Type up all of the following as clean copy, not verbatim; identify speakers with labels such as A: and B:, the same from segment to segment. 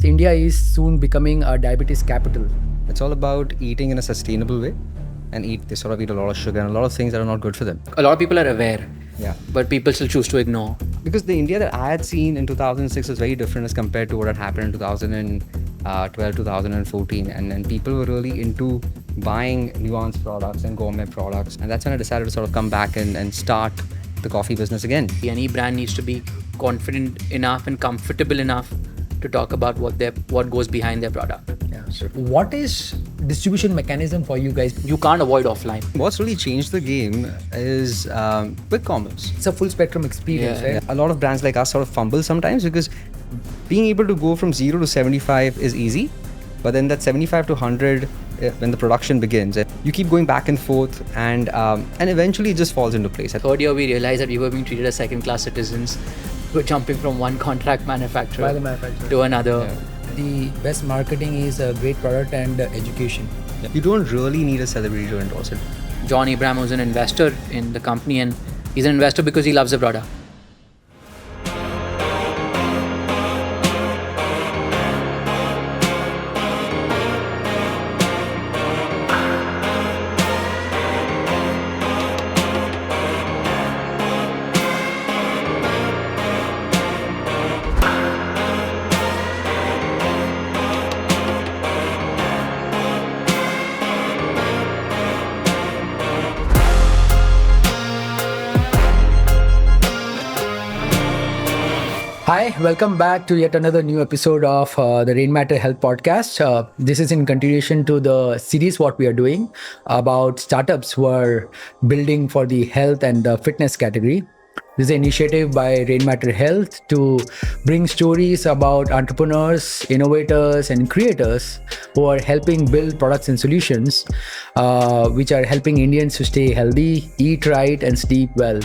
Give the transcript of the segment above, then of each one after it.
A: India is soon becoming a diabetes capital.
B: It's all about eating in a sustainable way and they sort of eat a lot of sugar and a lot of things that are not good for them.
C: A lot of people are aware,
B: Yeah.
C: but people still choose to ignore.
B: Because the India that I had seen in 2006 was very different as compared to what had happened in 2012, 2014. And people were really into buying nuanced products and gourmet products. And that's when I decided to sort of come back and start the coffee business again.
C: Any brand needs to be confident enough and comfortable enough to talk about what goes behind their product.
A: Yeah. So what is distribution mechanism for you guys?
C: You can't avoid offline.
B: What's really changed the game is quick commerce.
A: It's a full spectrum experience, right?
B: A lot of brands like us sort of fumble sometimes because being able to go from 0 to 75 is easy, but then that 75 to 100 when the production begins, you keep going back and forth and eventually it just falls into place.
C: Third year we realized that we were being treated as second-class citizens. We're jumping from one contract manufacturer to another.
B: Yeah.
A: The best marketing is a great product and education.
B: You don't really need a celebrity to endorse it.
C: John Abraham was an investor in the company, and he's an investor because he loves the product.
A: Hi, welcome back to yet another new episode of the Rainmatter Health podcast. This is in continuation to the series what we are doing about startups who are building for the health and the fitness category. This is an initiative by Rainmatter Health to bring stories about entrepreneurs, innovators, and creators who are helping build products and solutions which are helping Indians to stay healthy, eat right, and sleep well.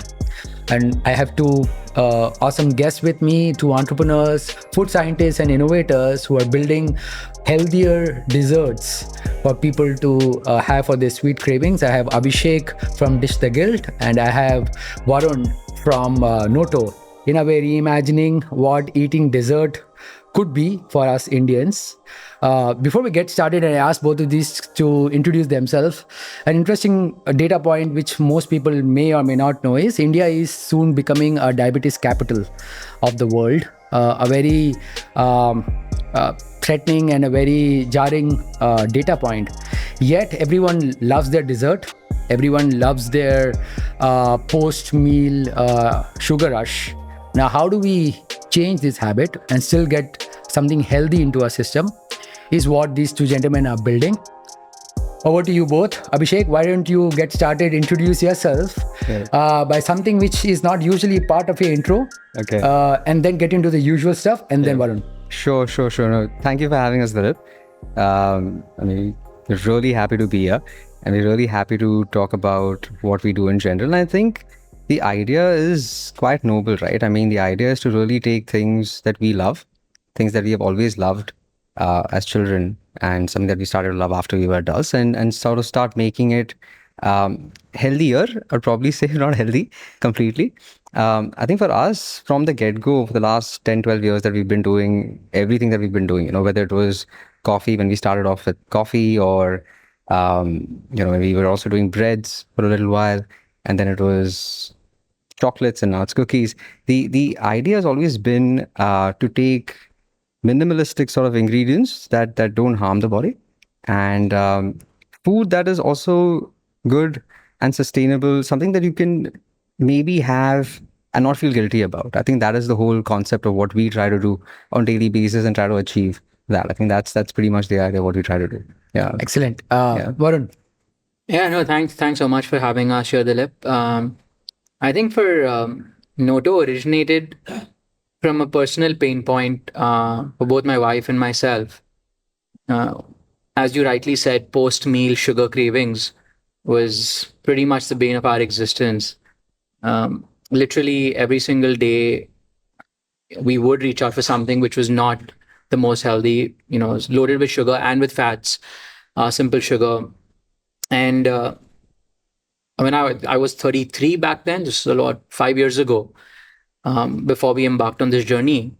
A: And I have two awesome guests with me, two entrepreneurs, food scientists, and innovators who are building healthier desserts for people to have for their sweet cravings. I have Abhishek from Dish the Guilt, and I have Varun from Noto. In a way, reimagining what eating dessert could be for us Indians. Before we get started, I asked both of these to introduce themselves. An interesting data point which most people may or may not know is India is soon becoming a diabetes capital of the world. A very threatening and a very jarring data point. Yet everyone loves their dessert. Everyone loves their post-meal sugar rush. Now, how do we change this habit and still get something healthy into our system is what these two gentlemen are building. Over to you both. Abhishek, why don't you get started, introduce yourself by something which is not usually part of your intro, and then get into the usual stuff, and then Varun.
B: Sure. No, thank you for having us, Dilip. We're really happy to be here, and we're really happy to talk about what we do in general. And I think the idea is quite noble, right? I mean, the idea is to really take things that we love, things that we have always loved as children, and something that we started to love after we were adults, and sort of start making it healthier, or probably say not healthy completely. I think for us, from the get-go, for the last 10, 12 years that we've been doing everything that we've been doing, whether it was coffee when we started off with coffee, or we were also doing breads for a little while, and then it was chocolates and now it's cookies. The idea has always been to take minimalistic sort of ingredients that don't harm the body, and food that is also good and sustainable, something that you can maybe have and not feel guilty about. I think that is the whole concept of what we try to do on daily basis and try to achieve that. I think that's pretty much the idea of what we try to do. Yeah.
A: Excellent. Varun.
C: Yeah, no, thanks so much for having us here, Dilip. I think for Noto originated from a personal pain point for both my wife and myself. As you rightly said, post-meal sugar cravings was pretty much the bane of our existence. Literally every single day, we would reach out for something which was not the most healthy, was loaded with sugar and with fats, simple sugar. And when I was 33 back then, this is 5 years ago, before we embarked on this journey.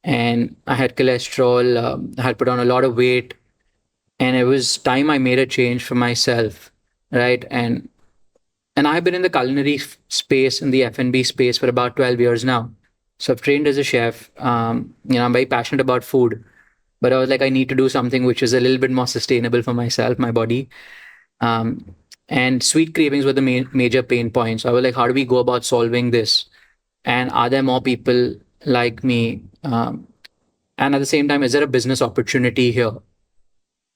C: and I had cholesterol. I had put on a lot of weight, and it was time I made a change for myself, right? And I've been in the culinary space, in the F&B space for about 12 years now. So I've trained as a chef. I'm very passionate about food, but I was like, I need to do something which is a little bit more sustainable for myself, my body. Um, and sweet cravings were the major pain points. So I was like, how do we go about solving this? And are there more people like me? And at the same time, is there a business opportunity here?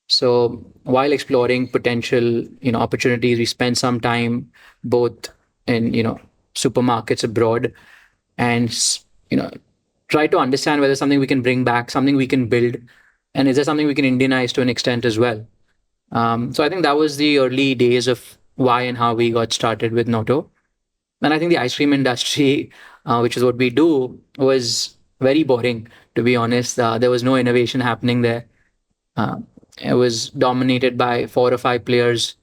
C: So while exploring potential, opportunities, we spent some time both in, supermarkets abroad, and, try to understand whether something we can bring back, something we can build, and is there something we can Indianize to an extent as well. So I think that was the early days of why and how we got started with Noto. And I think the ice cream industry, which is what we do, was very boring, to be honest. There was no innovation happening there. Uh, it was dominated by 4 or 5 players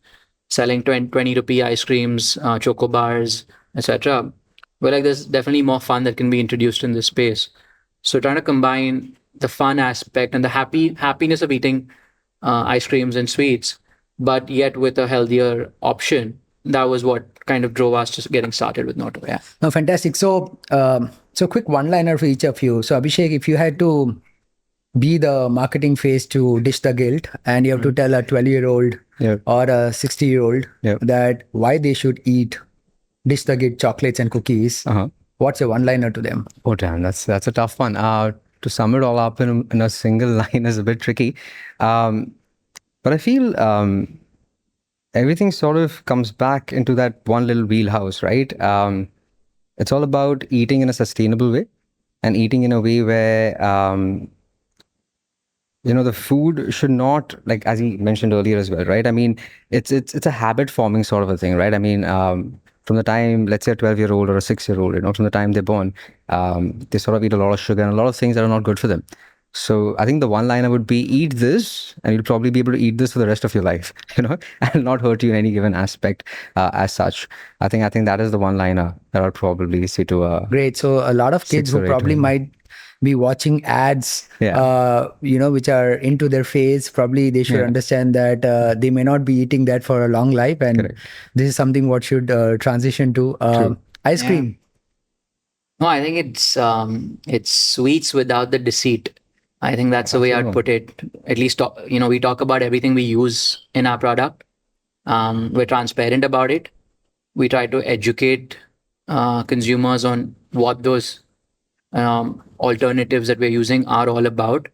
C: selling 20 rupee ice creams, choco bars, etc. But like, there's definitely more fun that can be introduced in this space. So trying to combine the fun aspect and the happiness of eating ice creams and sweets, but yet with a healthier option. That was what kind of drove us to getting started with Noto. Yeah.
A: No, fantastic. So quick one-liner for each of you. So Abhishek, if you had to be the marketing face to Dish the Guilt, and you have to tell a 12-year-old or a 60-year-old that why they should eat Dish the Guilt chocolates and cookies, what's your one-liner to them?
B: Oh, damn, that's a tough one. To sum it all up in a single line is a bit tricky. But I feel everything sort of comes back into that one little wheelhouse, right? It's all about eating in a sustainable way and eating in a way where the food should not, like as he mentioned earlier as well, right? I mean, it's a habit forming sort of a thing, right? I mean, from the time, let's say a 12-year-old or a 6-year-old, from the time they're born, they sort of eat a lot of sugar and a lot of things that are not good for them. So I think the one liner would be eat this, and you'll probably be able to eat this for the rest of your life, and not hurt you in any given aspect as such. I think that is the one liner that I'll probably say to a
A: Great. So a lot of kids
B: 6
A: who
B: or 8
A: probably
B: year old.
A: might be watching ads, which are into their face, probably they should understand that they may not be eating that for a long life, and
B: Correct.
A: this is something what should transition to ice cream.
C: No, I think it's sweets without the deceit. I think that's the way I'd put it. At least, we talk about everything we use in our product. We're transparent about it. We try to educate consumers on what those alternatives that we're using are all about.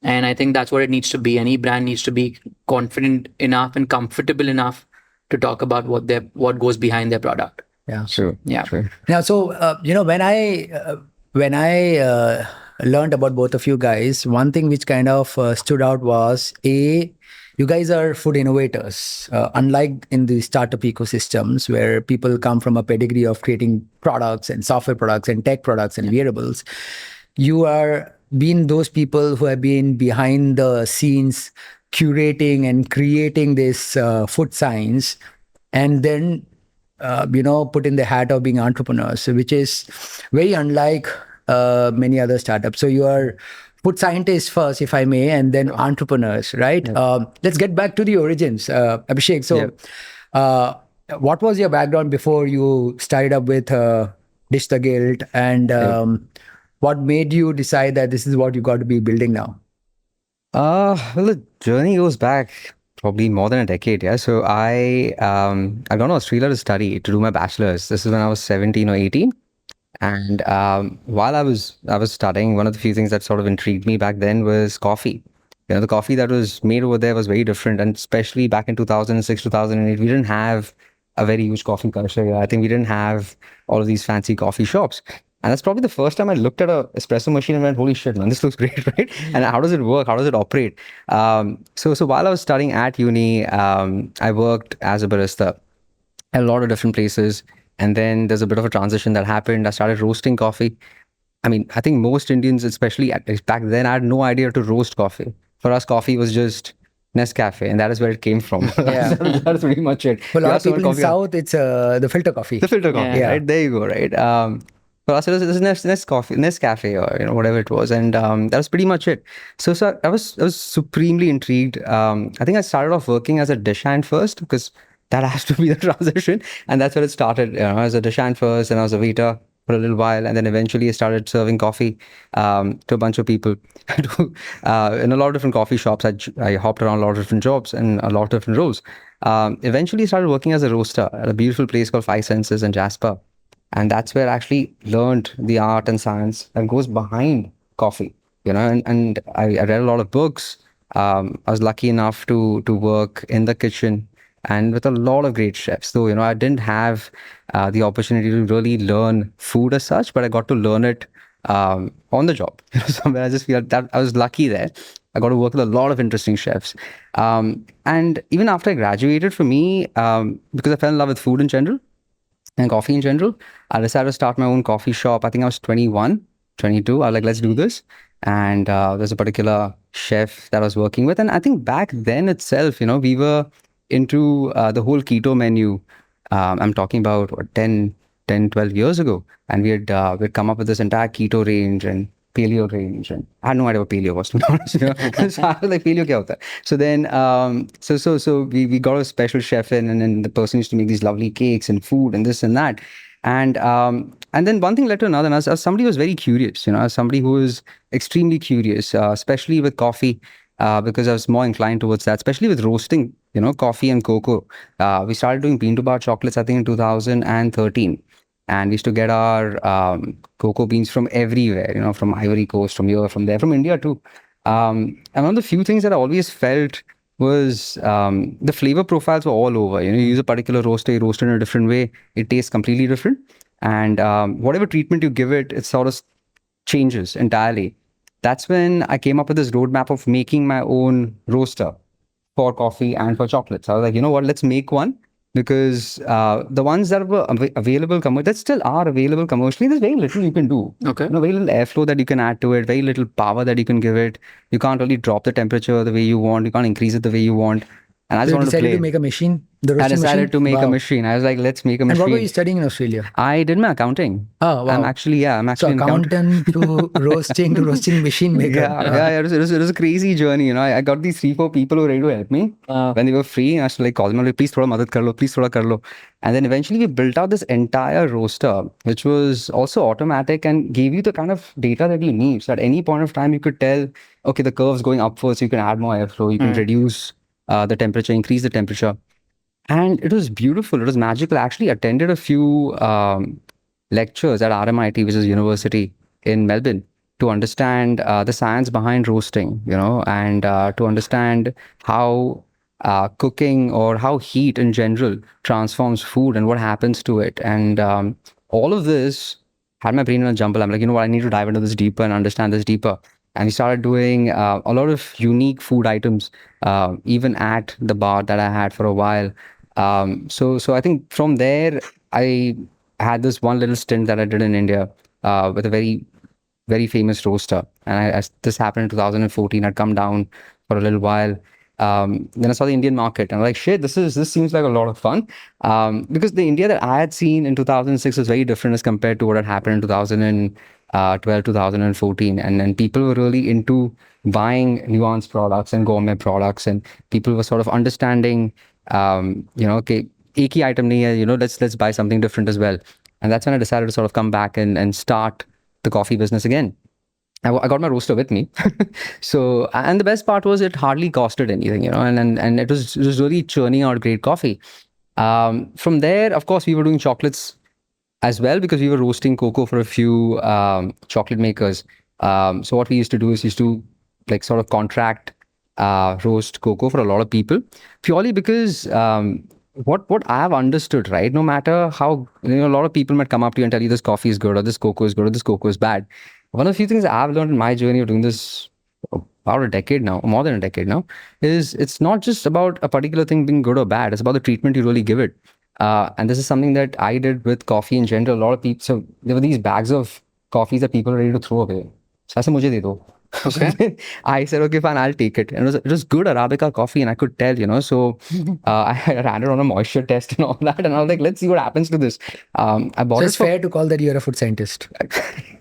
C: And I think that's what it needs to be. Any brand needs to be confident enough and comfortable enough to talk about what goes behind their product.
A: Yeah.
B: True.
C: Yeah.
B: True.
A: Now, so when I learned about both of you guys, one thing which kind of stood out was you guys are food innovators. Unlike in the startup ecosystems where people come from a pedigree of creating products and software products and tech products and wearables, you are being those people who have been behind the scenes curating and creating this food science, and then put in the hat of being entrepreneurs, so which is very unlike many other startups. So you are food scientists first, if I may, and then entrepreneurs, right? Let's get back to the origins, Abhishek. So what was your background before you started up with Dish the Guilt, and what made you decide that this is what you got to be building now?
B: Well, the journey goes back probably more than a decade. Yeah. So I've gone to Australia to study, to do my bachelor's. This is when I was 17 or 18. And while I was studying, one of the few things that sort of intrigued me back then was coffee. The coffee that was made over there was very different, and especially back in 2006, 2008, we didn't have a very huge coffee culture. Yeah. I think we didn't have all of these fancy coffee shops. And that's probably the first time I looked at an espresso machine and went, holy shit, man, this looks great, right? And how does it work? How does it operate? So while I was studying at uni, I worked as a barista at a lot of different places. And then there's a bit of a transition that happened. I started roasting coffee. I mean, I think most Indians, especially back then, I had no idea to roast coffee. For us, coffee was just Nescafe, and that is where it came from.
A: Yeah.
B: That's pretty much it.
A: For a lot of people in South, it's the filter coffee.
B: The filter coffee, right? There you go, right? For us, it was Nest Cafe, or whatever it was, and that was pretty much it. So I was supremely intrigued. I think I started off working as a dish hand first, because that has to be the transition, and that's where it started. As a dish hand first, and I was a waiter for a little while, and then eventually I started serving coffee to a bunch of people in a lot of different coffee shops. I hopped around a lot of different jobs and a lot of different roles. Eventually, started working as a roaster at a beautiful place called Five Senses in Jasper, and that's where I actually learned the art and science that goes behind coffee. And I read a lot of books. I was lucky enough to work in the kitchen and with a lot of great chefs. So I didn't have the opportunity to really learn food as such, but I got to learn it on the job. Somewhere I just feel that I was lucky there. I got to work with a lot of interesting chefs. And even after I graduated, for me, because I fell in love with food in general and coffee in general, I decided to start my own coffee shop. I think I was 21, 22. I was like, let's do this. And there's a particular chef that I was working with. And I think back then itself, we were into the whole keto menu. I'm talking about what, 12 years ago. And we'd come up with this entire keto range and paleo range. And I had no idea what paleo was, to be honest. So I was like, paleo kya hota hai? So then, we got a special chef in, and then the person used to make these lovely cakes and food and this and that. And then one thing led to another. And as somebody who was very curious, as somebody who was extremely curious, especially with coffee, because I was more inclined towards that, especially with roasting, coffee and cocoa. We started doing bean to bar chocolates, I think, in 2013. And we used to get our cocoa beans from everywhere, from Ivory Coast, from here, from there, from India too. And one of the few things that I always felt was the flavor profiles were all over. You use a particular roaster, you roast it in a different way, it tastes completely different. And whatever treatment you give it, it sort of changes entirely. That's when I came up with this roadmap of making my own roaster for coffee and for chocolates. I was like, you know what, let's make one, because the ones that were available, that still are available commercially, there's very little you can do.
C: Okay.
B: Very little airflow that you can add to it, very little power that you can give it. You can't really drop the temperature the way you want. You can't increase it the way you want. And I just
A: So you
B: wanted to
A: decided
B: play.
A: to make a machine, the
B: I
A: roasting
B: decided
A: machine?
B: to make a
A: Wow.
B: machine. I was like, let's make a
A: And
B: machine.
A: what were you studying in Australia?
B: I did my accounting.
A: Oh, wow.
B: I'm actually
A: So
B: an accountant.
A: accountant to roasting machine maker.
B: Yeah. It was a crazy journey. I got these 3-4 people who were ready to help me when they were free. I was like, call them, like, please thoda madad kar lo, please thoda kar lo. And then eventually we built out this entire roaster, which was also automatic and gave you the kind of data that you need. So at any point of time, you could tell, okay, the curve's going upwards, so you can add more airflow, you can reduce the temperature, increase the temperature. And it was beautiful. It was magical. I actually attended a few lectures at RMIT, which is a university in Melbourne, to understand the science behind roasting, and to understand how cooking or how heat in general transforms food and what happens to it. And all of this had my brain in a jumble. I'm like, you know what, I need to dive into this deeper and understand this deeper. And we started doing a lot of unique food items, even at the bar that I had for a while. So I think from there, I had this one little stint that I did in India with a very, very famous roaster. And this happened in 2014. I'd come down for a little while. Then I saw the Indian market, and I'm like, shit, this seems like a lot of fun. Because the India that I had seen in 2006 was very different as compared to what had happened in 2012, 2014. And then people were really into buying nuanced products and gourmet products, and people were sort of understanding, okay, एक ही item nahi hai, let's buy something different as well. And that's when I decided to sort of come back and start the coffee business again. I got my roaster with me. So, and the best part was it hardly costed anything, and it was really churning out great coffee. From there, of course, we were doing chocolates as well, because we were roasting cocoa for a few chocolate makers. So what we used to do is like sort of contract roast cocoa for a lot of people, purely because what I have understood, right? No matter how, a lot of people might come up to you and tell you this coffee is good, or this cocoa is good, or this cocoa is bad. One of the few things I've learned in my journey of doing this about a decade now, more than a decade now, is it's not just about a particular thing being good or bad. It's about the treatment you really give it. And this is something that I did with coffee in general. A lot of people, so there were these bags of coffees that people were ready to throw away. So I said, "Mujhe de do."
C: Okay.
B: I said, okay, fine, I'll take it. And it was good Arabica coffee, and I could tell, So I ran it on a moisture test and all that, and I was like, let's see what happens to this. I
A: So
B: bought it
A: it's
B: for.
A: fair to call that you're a food scientist.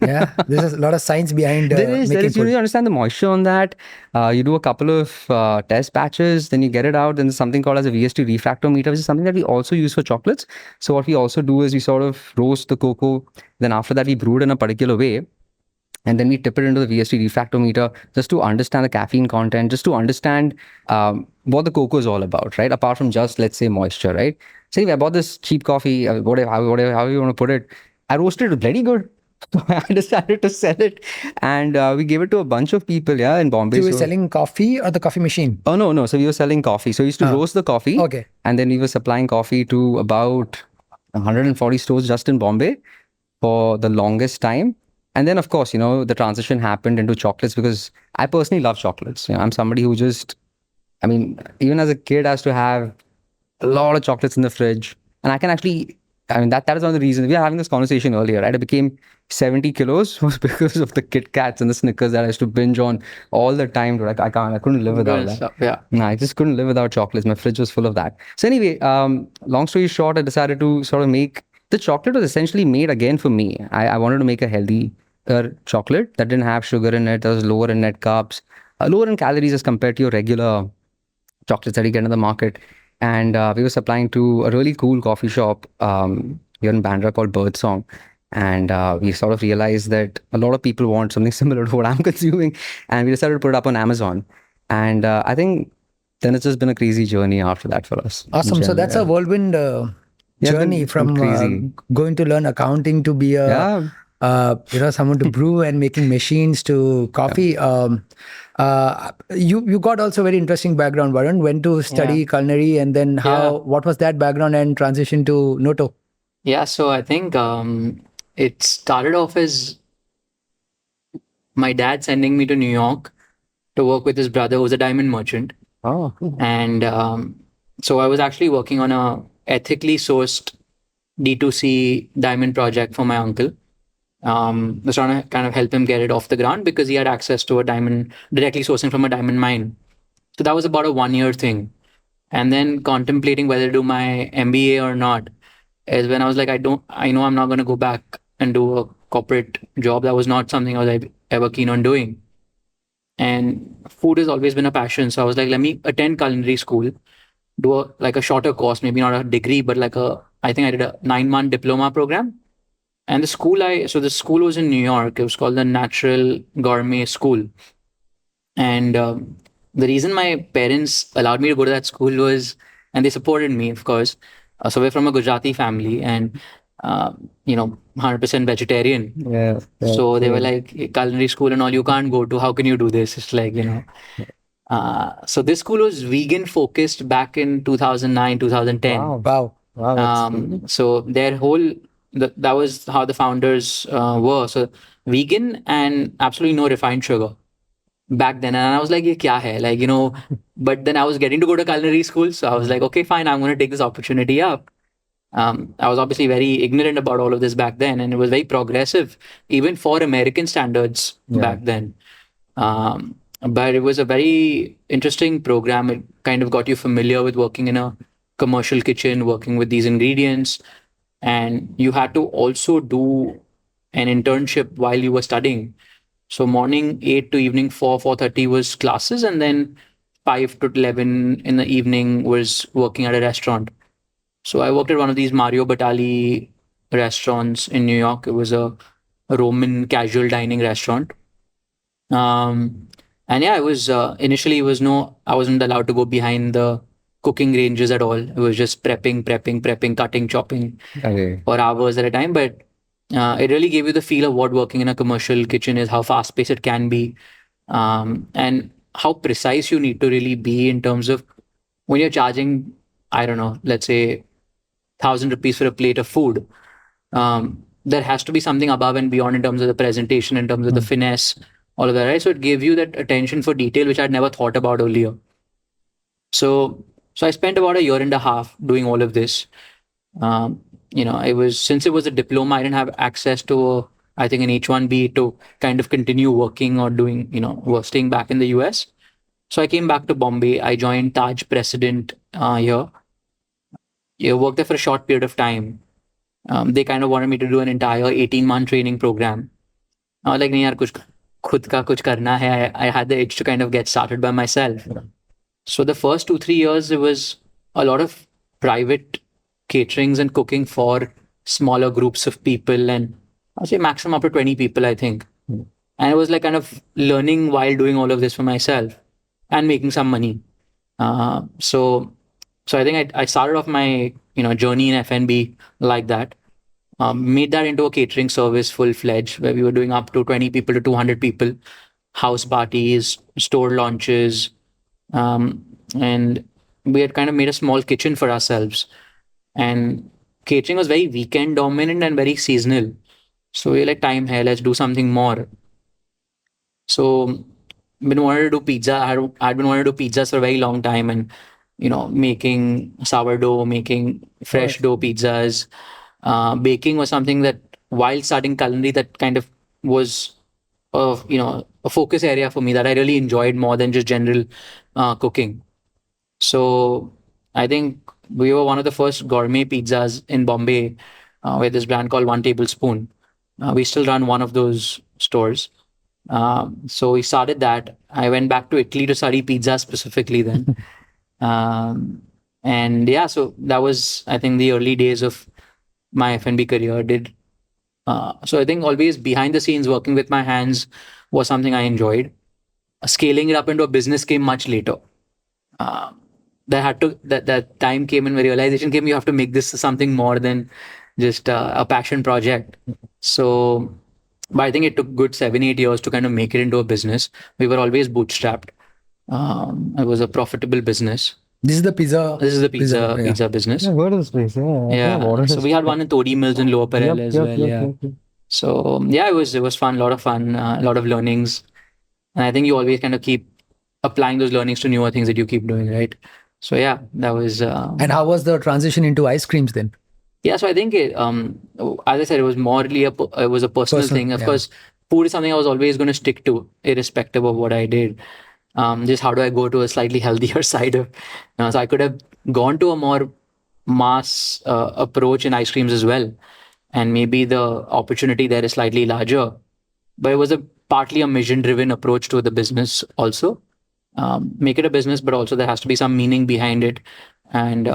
A: Yeah, there's a lot of science behind
B: There
A: making
B: is. You need
A: food.
B: to understand the moisture on that. You do a couple of test batches, then you get it out. Then there's something called as a VST refractometer, which is something that we also use for chocolates. So what we also do is we sort of roast the cocoa. Then after that, we brew it in a particular way. And then we tip it into the VST refractometer just to understand the caffeine content, just to understand what the cocoa is all about, right? Apart from just, let's say, moisture, right? So anyway, I bought this cheap coffee, whatever, however you want to put it. I roasted it bloody good. So I decided to sell it, and we gave it to a bunch of people, yeah, in
A: So
B: Bombay.
A: you were
B: So,
A: selling coffee or the coffee machine?
B: oh no, no. So we were selling coffee. So we used to roast the coffee,
A: Okay.
B: and then we were supplying coffee to about 140 stores just in Bombay for the longest time. And then, of course, the transition happened into chocolates because I personally love chocolates. I'm somebody who just, I mean, even as a kid, has to have a lot of chocolates in the fridge. And I can actually, I mean, that is one of the reasons we were having this conversation earlier, right? I became 70 kilos was because of the Kit Kats and the Snickers that I used to binge on all the time. Like, I couldn't live without
C: Good
B: that.
C: stuff. Yeah.
B: No, I just couldn't live without chocolates. My fridge was full of that. So anyway, long story short, I decided to sort of make the chocolate was essentially made again for me. I wanted to make a healthy chocolate that didn't have sugar in it, that was lower in net carbs, lower in calories as compared to your regular chocolates that you get in the market. And we were supplying to a really cool coffee shop here in Bandra called Birdsong. And we sort of realized that a lot of people want something similar to what I'm consuming. And we decided to put it up on Amazon. And I think then it's just been a crazy journey after that for us. in
A: Awesome. So
B: general,
A: that's
B: yeah.
A: a whirlwind journey
B: It's been
A: from
B: crazy.
A: going to learn accounting to be a someone to brew and making machines to coffee. You got also very interesting background, Varun. Went to study culinary, and then what was that background and transition to Noto?
C: Yeah. So I think it started off as my dad sending me to New York to work with his brother, who's a diamond merchant.
B: Oh,
C: And so I was actually working on a ethically sourced D2C diamond project for my uncle. Was trying to kind of help him get it off the ground because he had access to a diamond directly sourcing from a diamond mine. So that was about a 1 year thing. And then contemplating whether to do my MBA or not is when I was like, I know I'm not going to go back and do a corporate job. That was not something I was ever keen on doing. And food has always been a passion. So I was like, let me attend culinary school, do like a shorter course, maybe not a degree, but I think I did a 9-month diploma program. And the school was in New York. It was called the Natural Gourmet School. And the reason my parents allowed me to go to that school was, and they supported me, of course. So we're from a Gujarati family and, 100% vegetarian.
B: yeah.
C: So they were like, culinary school and all, you can't go to. How can you do this? It's like, So this school was vegan focused back in 2009, 2010.
A: Wow.
C: So their whole that was how the founders were. So vegan and absolutely no refined sugar back then. And I was like, ye kya hai? But then I was getting to go to culinary school. So I was like, okay, fine, I'm going to take this opportunity up. I was obviously very ignorant about all of this back then, and it was very progressive, even for American standards back then. But it was a very interesting program. It kind of got you familiar with working in a commercial kitchen, working with these ingredients. And you had to also do an internship while you were studying. So morning 8 to evening 4, 4:30 was classes, and then 5 to 11 in the evening was working at a restaurant. So I worked at one of these Mario Batali restaurants in New York. It was a Roman casual dining restaurant. And yeah, it was initially it was no, I wasn't allowed to go behind the cooking ranges at all. It was just prepping, cutting, chopping
B: Okay.
C: for hours at a time. But it really gave you the feel of what working in a commercial kitchen is, how fast paced it can be, and how precise you need to really be in terms of when you're charging, I don't know, let's say 1,000 rupees for a plate of food. There has to be something above and beyond in terms of the presentation, in terms of the finesse, all of that, right? So it gave you that attention for detail, which I'd never thought about earlier. So I spent about a year and a half doing all of this. It was since it was a diploma, I didn't have access to I think, an H-1B to kind of continue working or doing, staying back in the US. So I came back to Bombay. I joined Taj President here. I worked there for a short period of time. They kind of wanted me to do an entire 18-month training program. I was like, नहीं यार कुछ खुद का कुछ करना है. I had the itch to kind of get started by myself. So the first 2-3 years, it was a lot of private caterings and cooking for smaller groups of people, and I'll say maximum up to 20 people, I think. And it was like kind of learning while doing all of this for myself and making some money. So I think I started off my journey in F&B like that. Made that into a catering service full-fledged, where we were doing up to 20 people to 200 people, house parties, store launches, and we had kind of made a small kitchen for ourselves. And catering was very weekend dominant and very seasonal. So we were like, time hai, let's do something more. So been wanted to do pizza. I'd been wanting to do pizzas for a very long time, and making sourdough, making fresh dough pizzas. Baking was something that, while starting culinary, that kind of was a focus area for me that I really enjoyed more than just general cooking. So I think we were one of the first gourmet pizzas in Bombay, with this brand called One Tablespoon. We still run one of those stores. So we started that. I went back to Italy to study pizza specifically then. And yeah, so that was, I think, the early days of my F&B career. So I think always behind the scenes, working with my hands was something I enjoyed. Scaling it up into a business came much later. That time came and the realization came, you have to make this something more than just a passion project. So, but I think it took good 7-8 years to kind of make it into a business. We were always bootstrapped. It was a profitable business.
A: This is the pizza.
C: This is the pizza business.
B: Yeah, what is this? Yeah.
C: Yeah. So we had one in Todi Mills in Lower Parel as well. Yep. So yeah, it was fun, a lot of fun, a lot of learnings. And I think you always kind of keep applying those learnings to newer things that you keep doing, right? So yeah, that was.
A: And how was the transition into ice creams then?
C: Yeah, so I think as I said, it was morely it was a personal thing. Of course, food is something I was always going to stick to, irrespective of what I did. Just how do I go to a slightly healthier side of, so I could have gone to a more mass approach in ice creams as well, and maybe the opportunity there is slightly larger. But it was partly a mission-driven approach to the business also. Make it a business, but also there has to be some meaning behind it, and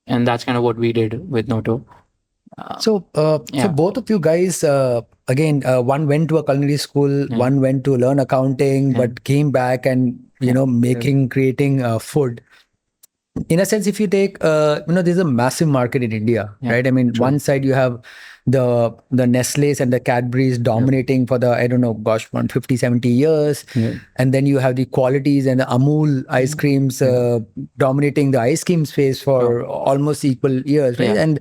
C: that's kind of what we did with Noto.
A: So both of you guys, again, one went to a culinary school, one went to learn accounting, but came back and creating food. In a sense, if you take, there's a massive market in India, right? I mean, one side you have the Nestle's and the Cadbury's dominating for the, 50, 70 years. And then you have the Qualities and the Amul ice creams dominating the ice cream space for almost equal years, right? And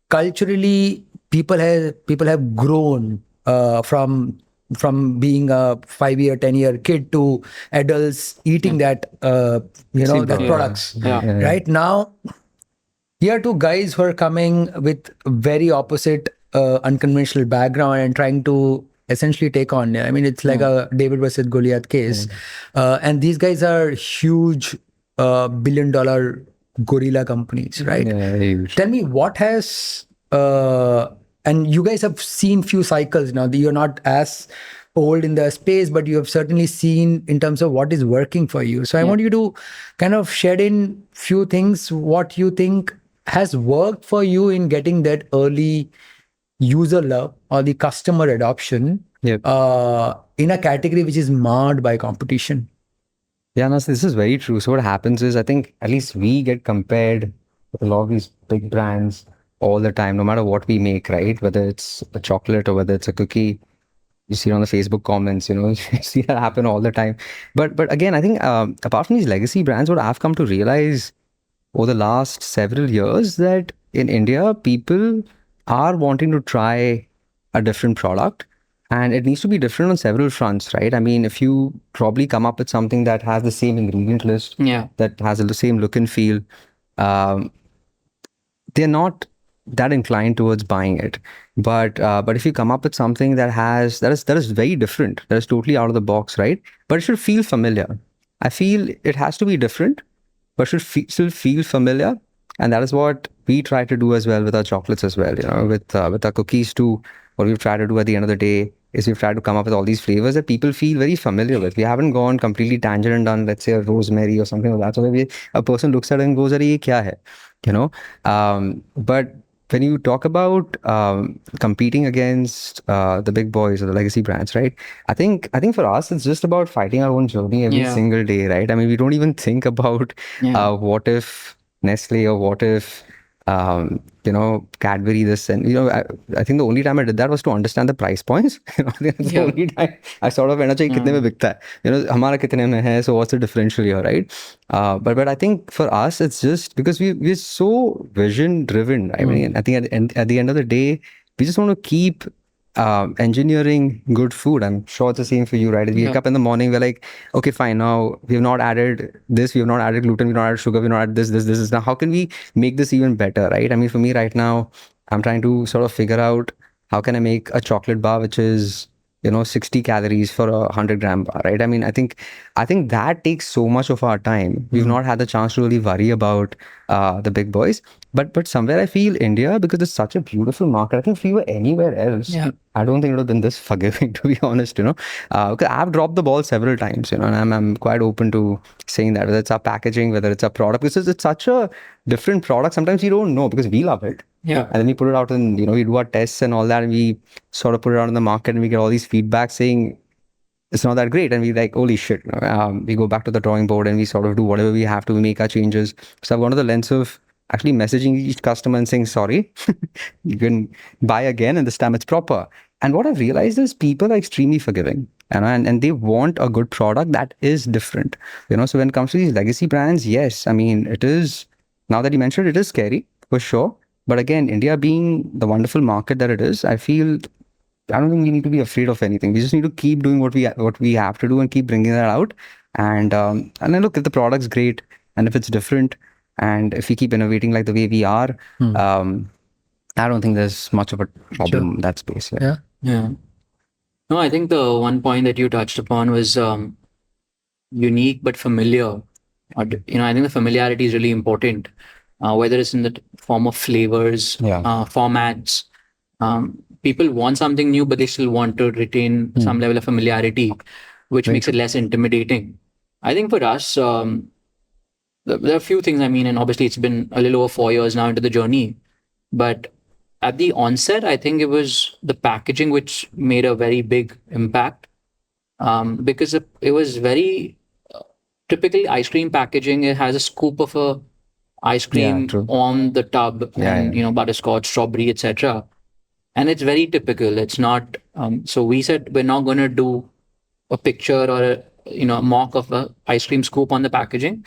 A: culturally, people have grown from being a 5-year, 10-year kid to adults eating that products. Right now, here are two guys who are coming with very opposite unconventional background and trying to essentially take on. I mean, it's like a David versus Goliath case. And these guys are huge billion-dollar gorilla companies, right? Tell me, what has and you guys have seen few cycles now. You're not as old in the space, but you have certainly seen in terms of what is working for you. So I want you to kind of shed in few things, what you think has worked for you in getting that early user love or the customer adoption in a category which is marred by competition.
B: Yeah, no, this is very true. So what happens is, I think at least we get compared with a lot of these big brands all the time, no matter what we make, right? Whether it's a chocolate or whether it's a cookie, you see it on the Facebook comments, you see that happen all the time. But again, I think apart from these legacy brands, what I've come to realize over the last several years, that in India, people are wanting to try a different product, and it needs to be different on several fronts, right? I mean, if you probably come up with something that has the same ingredient list, that has the same look and feel, they're not that inclined towards buying it. But if you come up with something that is very different, that is totally out of the box, right? But it should feel familiar. I feel it has to be different, but should still feel familiar. And that is what we try to do as well with our chocolates as well. With our cookies too. What we've tried to do at the end of the day is we've tried to come up with all these flavors that people feel very familiar with. We haven't gone completely tangent and done, let's say, a rosemary or something like that. So maybe a person looks at it and goes, "Arey, ye kya hai?" You know. But when you talk about competing against the big boys or the legacy brands, right? I think for us it's just about fighting our own journey every
C: Yeah.
B: single day, right? I mean, we don't even think about
C: Yeah.
B: what if Nestle or what if Cadbury this, and I think the only time I did that was to understand the price points. That's the
C: Yeah.
B: only time I sort of went, "अच्छा, ये कितने में बिकता है? हमारा कितने में है? So what's the differential here, right?" But I think for us it's just because we're so vision driven. I mean, I think at the end of the day, we just want to keep engineering good food. I'm sure it's the same for you, right? We wake
C: Yeah.
B: up in the morning, we're like, okay, fine, now we have not added this, we have not added gluten, we've not added sugar, we've not added this is now. How can we make this even better, right? I mean, for me right now, I'm trying to sort of figure out how can I make a chocolate bar which is 60 calories for a 100-gram bar, right? I mean, I think that takes so much of our time. We've not had the chance to really worry about the big boys. But somewhere I feel India, because it's such a beautiful market, I think if we were anywhere else,
C: Yeah.
B: I don't think it would have been this forgiving, to be honest, because I've dropped the ball several times, and I'm quite open to saying that, whether it's our packaging, whether it's our product, because it's such a different product. Sometimes you don't know because we love it.
C: Yeah.
B: And then we put it out and, we do our tests and all that, and we sort of put it out in the market and we get all these feedback saying it's not that great. And we like, holy shit, we go back to the drawing board and we sort of do whatever we have to, we make our changes. So I've gone to the lens of actually messaging each customer and saying, sorry, you can buy again and this time it's proper. And what I've realized is people are extremely forgiving, and they want a good product that is different. So when it comes to these legacy brands, yes, I mean, it is, now that you mentioned it, is scary for sure. But again, India being the wonderful market that it is, I don't think we need to be afraid of anything. We just need to keep doing what we have to do and keep bringing that out. And then look, if the product's great and if it's different and if we keep innovating like the way we are, I don't think there's much of a problem in that space.
A: Yeah.
C: Yeah. No, I think the one point that you touched upon was unique but familiar. I think the familiarity is really important, whether it's in the form of flavors,
B: Yeah.
C: formats. People want something new, but they still want to retain some level of familiarity, which makes it less intimidating. I think for us, there are a few things. I mean, and obviously it's been a little over 4 years now into the journey, but at the onset, I think it was the packaging which made a very big impact, because it was very typically ice cream packaging. It has a scoop of a ice cream
B: true.
C: on the tub, and butterscotch, strawberry, etc. And it's very typical. It's not. So we said we're not going to do a picture or a mock of a ice cream scoop on the packaging.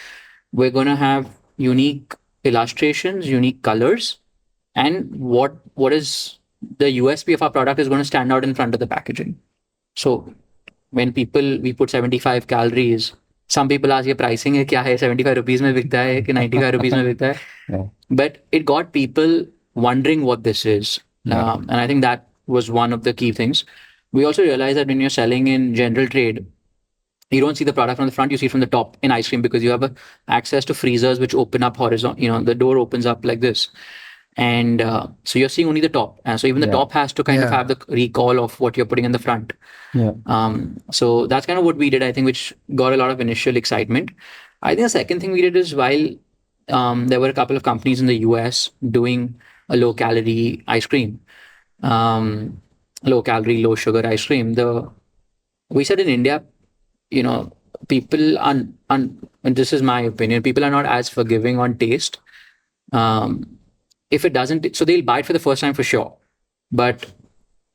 C: We're going to have unique illustrations, unique colors, and what is the USP of our product is going to stand out in front of the packaging. So when we put 75 calories, some people ask, ये pricing है क्या है, 75 rupees में बिकता है कि 95 rupees में बिकता है. But it got people wondering what this is. And I think that was one of the key things. We also realized that when you're selling in general trade, you don't see the product from the front, you see it from the top in ice cream, because you have access to freezers which open up horizontal, the door opens up like this. And so you're seeing only the top. And so even the top has to kind of have the recall of what you're putting in the front. So that's kind of what we did, I think, which got a lot of initial excitement. I think the second thing we did is, while there were a couple of companies in the US doing a low calorie ice cream, low calorie, low sugar ice cream, we said in India, people are, and this is my opinion, people are not as forgiving on taste. If it doesn't, so they'll buy it for the first time for sure. But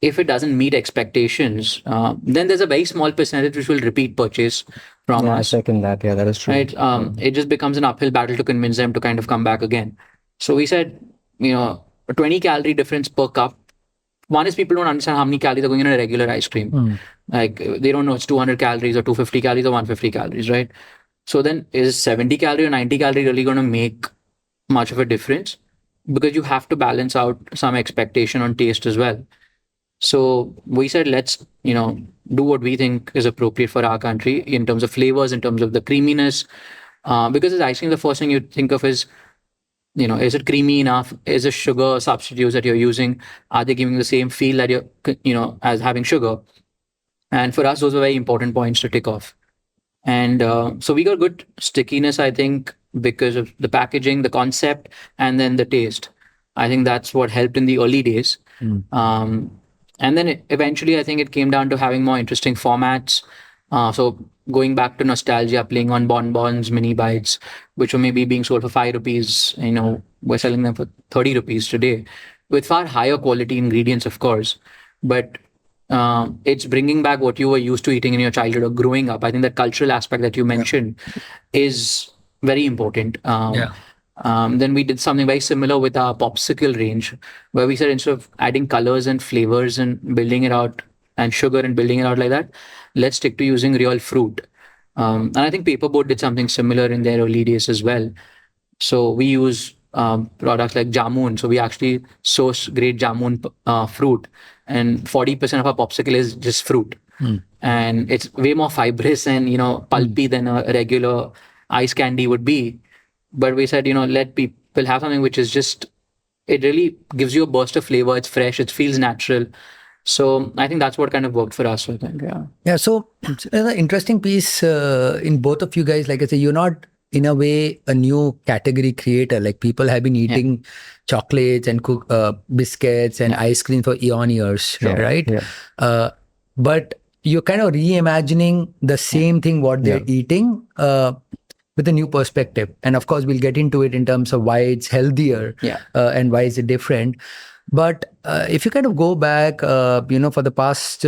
C: if it doesn't meet expectations, then there's a very small percentage which will repeat purchase from us.
B: I second that. Yeah, that is true.
C: Right? It just becomes an uphill battle to convince them to kind of come back again. So we said, a 20 calorie difference per cup. One is people don't understand how many calories are going in a regular ice cream. Like they don't know it's 200 calories or 250 calories or 150 calories, right? So then is 70 calorie or 90 calorie really going to make much of a difference? because you have to balance out some expectation on taste as well. So we said, let's, do what we think is appropriate for our country in terms of flavors, in terms of the creaminess. Because as ice cream, the first thing you think of is, is it creamy enough? Is the sugar substitutes that you're using, are they giving the same feel that you're, as having sugar? And for us, those were very important points to tick off. And so we got good stickiness, I think, because of the packaging, the concept, and then the taste. I think that's what helped in the early days. And then eventually, I think it came down to having more interesting formats. So going back to nostalgia, playing on bonbons, mini bites, which were maybe being sold for 5 rupees. We're selling them for 30 rupees today, with far higher quality ingredients, of course. But it's bringing back what you were used to eating in your childhood or growing up. I think that cultural aspect that you mentioned is very important. Then we did something very similar with our popsicle range, where we said, instead of adding colors and flavors and building it out, and sugar and building it out like that, let's stick to using real fruit. And I think Paperboat did something similar in their early days as well. So we use products like jamun. So we actually source great jamun fruit, and 40% of our popsicle is just fruit. And it's way more fibrous and pulpy than a regular ice candy would be. But we said, let people have something which is just, it really gives you a burst of flavor. It's fresh, it feels natural. So I think that's what kind of worked for us, I think.
A: Yeah. So the interesting piece in both of you guys, like I say, you're not in a way a new category creator. Like, people have been eating chocolates and biscuits and ice cream for eon years, right? But you're kind of reimagining the same thing what they're eating with a new perspective. And of course, we'll get into it in terms of why it's healthier and why is it different. But if you kind of go back, for the past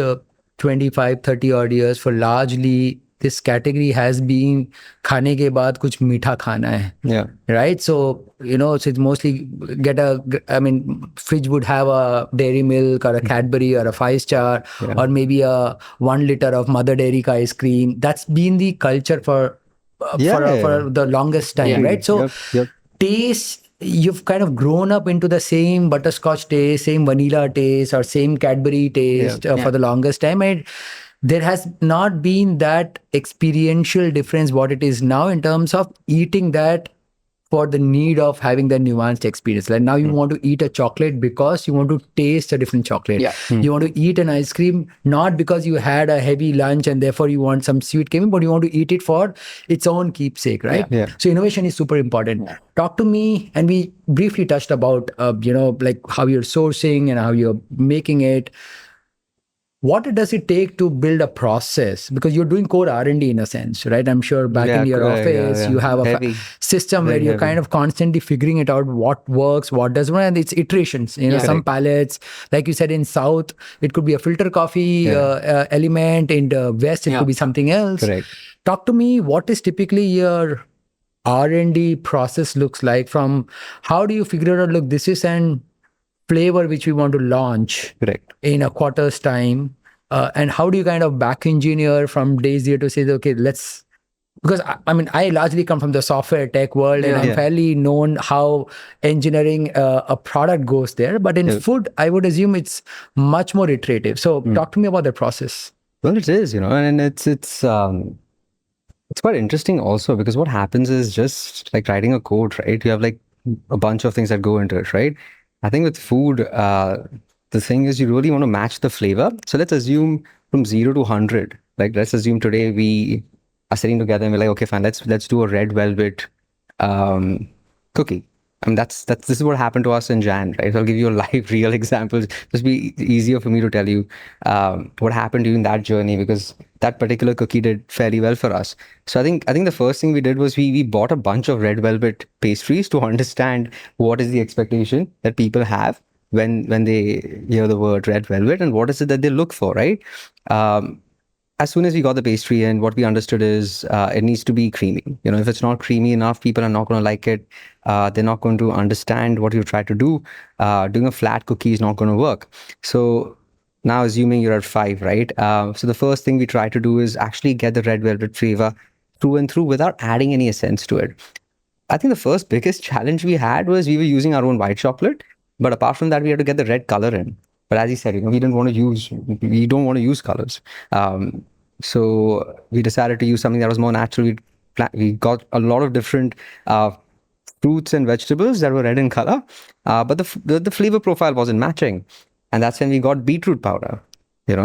A: 25, 30 odd years, for largely this category has been khane ke baad kuch meetha khana hai.
B: Yeah.
A: Right. So, so it's mostly fridge would have a Dairy Milk or a Cadbury or a 5-star or maybe a 1 liter of Mother Dairy ka ice cream. That's been the culture for the longest time, right? So taste, you've kind of grown up into the same butterscotch taste, same vanilla taste, or same Cadbury taste for the longest time. And there has not been that experiential difference what it is now in terms of eating that for the need of having the nuanced experience. Like, now you want to eat a chocolate because you want to taste a different chocolate. You want to eat an ice cream not because you had a heavy lunch and therefore you want some sweet cream, but you want to eat it for its own keepsake, right? So innovation is super important. Talk to me, and we briefly touched about like how you're sourcing and how you're making it. What does it take to build a process? Because you're doing core R&D in a sense, right? I'm sure back in your office, you have a system where you're kind of constantly figuring it out, what works, what doesn't, and it's iterations. Some palettes, like you said, in South, it could be a filter coffee element. In the West, it could be something else. Talk to me, what is typically your R&D process looks like? From how do you figure out, look, this is an flavor which we want to launch in a quarter's time, and how do you kind of back engineer from day zero to say, okay, let's, because I largely come from the software tech world, and I'm fairly known how engineering a product goes there, but in food, I would assume it's much more iterative. So talk to me about the process.
B: Well, it is, and it's quite interesting also, because what happens is, just like writing a code, right? You have like a bunch of things that go into it, right? I think with food, the thing is, you really want to match the flavor. So let's assume from 0 to 100. Like, let's assume today we are sitting together and we're like, okay, fine, let's do a red velvet cookie. This is what happened to us in Jan, right? So I'll give you a live, real example. Just be easier for me to tell you what happened during that journey, because that particular cookie did fairly well for us. So I think the first thing we did was we bought a bunch of red velvet pastries to understand what is the expectation that people have when they hear the word red velvet, and what is it that they look for, right? As soon as we got the pastry in, what we understood is it needs to be creamy. If it's not creamy enough, people are not going to like it. They're not going to understand what you try to do. Doing a flat cookie is not going to work. So now, assuming you're at 5, right? So the first thing we try to do is actually get the red velvet flavor through and through without adding any essence to it. I think the first biggest challenge we had was we were using our own white chocolate, but apart from that, we had to get the red color in. But as you said, we didn't want to use, we don't want to use colors. So we decided to use something that was more natural. We got a lot of different fruits and vegetables that were red in color, but the flavor profile wasn't matching, and that's when we got beetroot powder.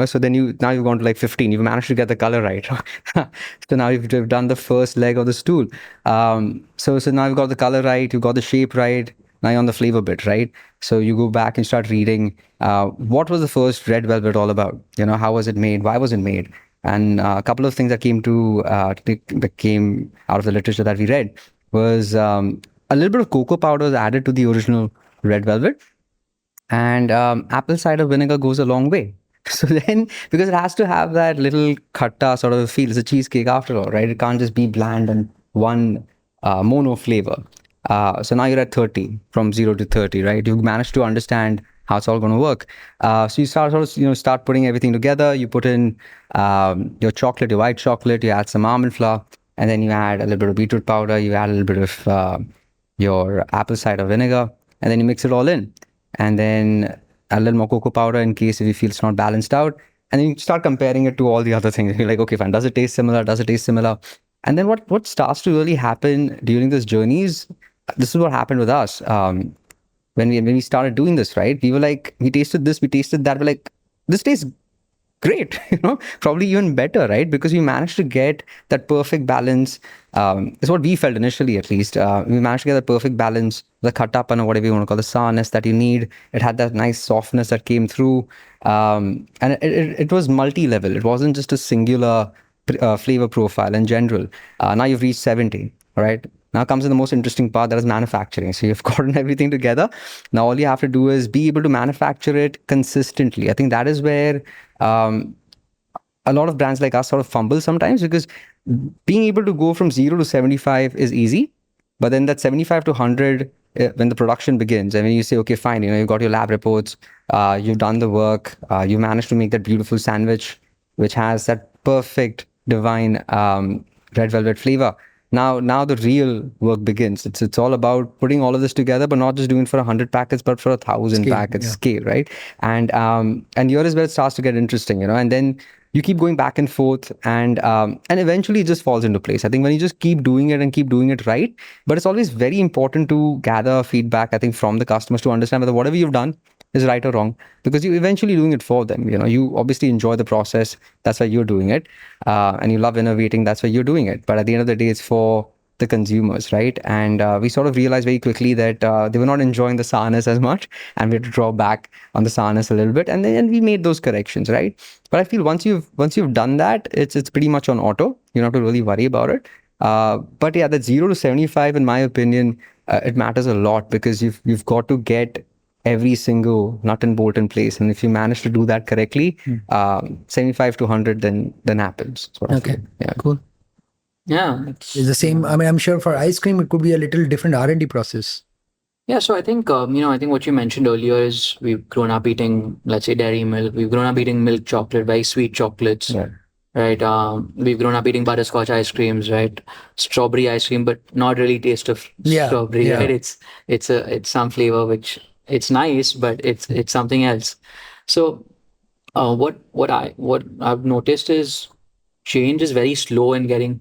B: So then now you've gone to like 15. You've managed to get the color right. So now you've done the first leg of the stool. So now you've got the color right. You've got the shape right. Now you're on the flavor bit, right? So you go back and start reading. What was the first red velvet all about? How was it made? Why was it made? And a couple of things that that came out of the literature that we read was a little bit of cocoa powder is added to the original red velvet, and apple cider vinegar goes a long way. So then, because it has to have that little khatta sort of feel, it's a cheesecake after all, right? It can't just be bland and one mono flavor. So now you're at 30, from 0 to 30, right? You've managed to understand how it's all going to work. So you start putting everything together. You put in your chocolate, your white chocolate, you add some almond flour, and then you add a little bit of beetroot powder, you add a little bit of your apple cider vinegar, and then you mix it all in. And then a little more cocoa powder in case if you feel it's not balanced out. And then you start comparing it to all the other things. You're like, okay, fine. Does it taste similar? Does it taste similar? And then what starts to really happen during this journey is, this is what happened with us. When we started doing this, right? We were like, we tasted this, we tasted that. We're like, this tastes great, probably even better, right? Because we managed to get that perfect balance. Is what we felt initially, at least. We managed to get the perfect balance, the khattapan or whatever you want to call the sourness that you need. It had that nice softness that came through. And it was multi-level. It wasn't just a singular flavor profile in general. Now you've reached 70, right? Now comes in the most interesting part, that is manufacturing. So you've gotten everything together. Now all you have to do is be able to manufacture it consistently. I think that is where a lot of brands like us sort of fumble sometimes, because being able to go from 0 to 75 is easy, but then that 75 to 100, when the production begins, and when you say, okay, fine, you've got your lab reports, you've done the work, you managed to make that beautiful sandwich, which has that perfect, divine red velvet flavor. Now the real work begins. It's all about putting all of this together, but not just doing it for 100 packets, but for 1,000 packets scale, right? And here is where it starts to get interesting, and then you keep going back and forth, and eventually it just falls into place. I think when you just keep doing it and keep doing it right, but it's always very important to gather feedback, I think, from the customers to understand whether whatever you've done is right or wrong, because you're eventually doing it for them. You obviously enjoy the process, that's why you're doing it, and you love innovating, that's why you're doing it. But at the end of the day, it's for the consumers, right? And we sort of realized very quickly that they were not enjoying the sourness as much, and we had to draw back on the sourness a little bit, and then we made those corrections, right? But I feel once you've done that, it's pretty much on auto. You don't have to really worry about it. But yeah, that 0 to 75, in my opinion, it matters a lot, because you've got to get every single nut and bolt in place, and if you manage to do that correctly, 75 to 100 then happens.
A: Okay, yeah, cool.
C: Yeah,
A: It's the same. I mean, I'm sure for ice cream it could be a little different R&D process.
C: yeah. So I think I think what you mentioned earlier is we've grown up eating, let's say, dairy milk. We've grown up eating milk chocolate, very sweet chocolates.
B: Yeah.
C: Right. We've grown up eating butterscotch ice creams, right? Strawberry ice cream, but not really taste of strawberry, right? It's some flavor which it's nice, but it's something else. So what I've noticed is change is very slow in getting.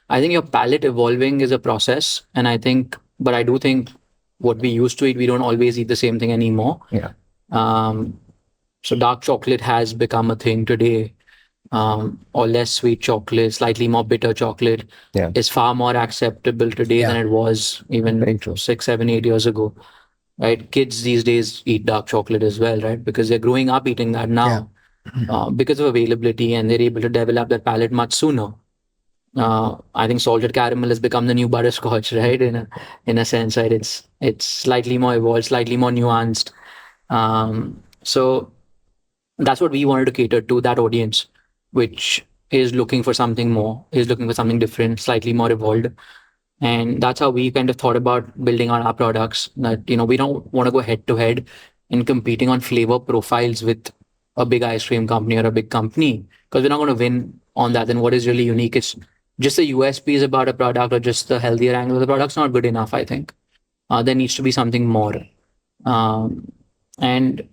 C: I think your palate evolving is a process, and but I do think what we used to eat, we don't always eat the same thing anymore.
B: Yeah.
C: So dark chocolate has become a thing today. Or less sweet chocolate, slightly more bitter chocolate is far more acceptable today than it was even 6, 7, 8 years ago. Right? Kids these days eat dark chocolate as well, right? Because they're growing up eating that now because of availability, and they're able to develop their palate much sooner. I think salted caramel has become the new butterscotch, right? In a sense, right? It's slightly more evolved, slightly more nuanced. So that's what we wanted to cater to, that audience, which is looking for something more, is looking for something different, slightly more evolved. And that's how we kind of thought about building on our products, that, we don't want to go head to head in competing on flavor profiles with a big ice cream company or a big company, because we're not going to win on that. And what is really unique is just the USPs about a product or just the healthier angle of the product's not good enough, I think. There needs to be something more. And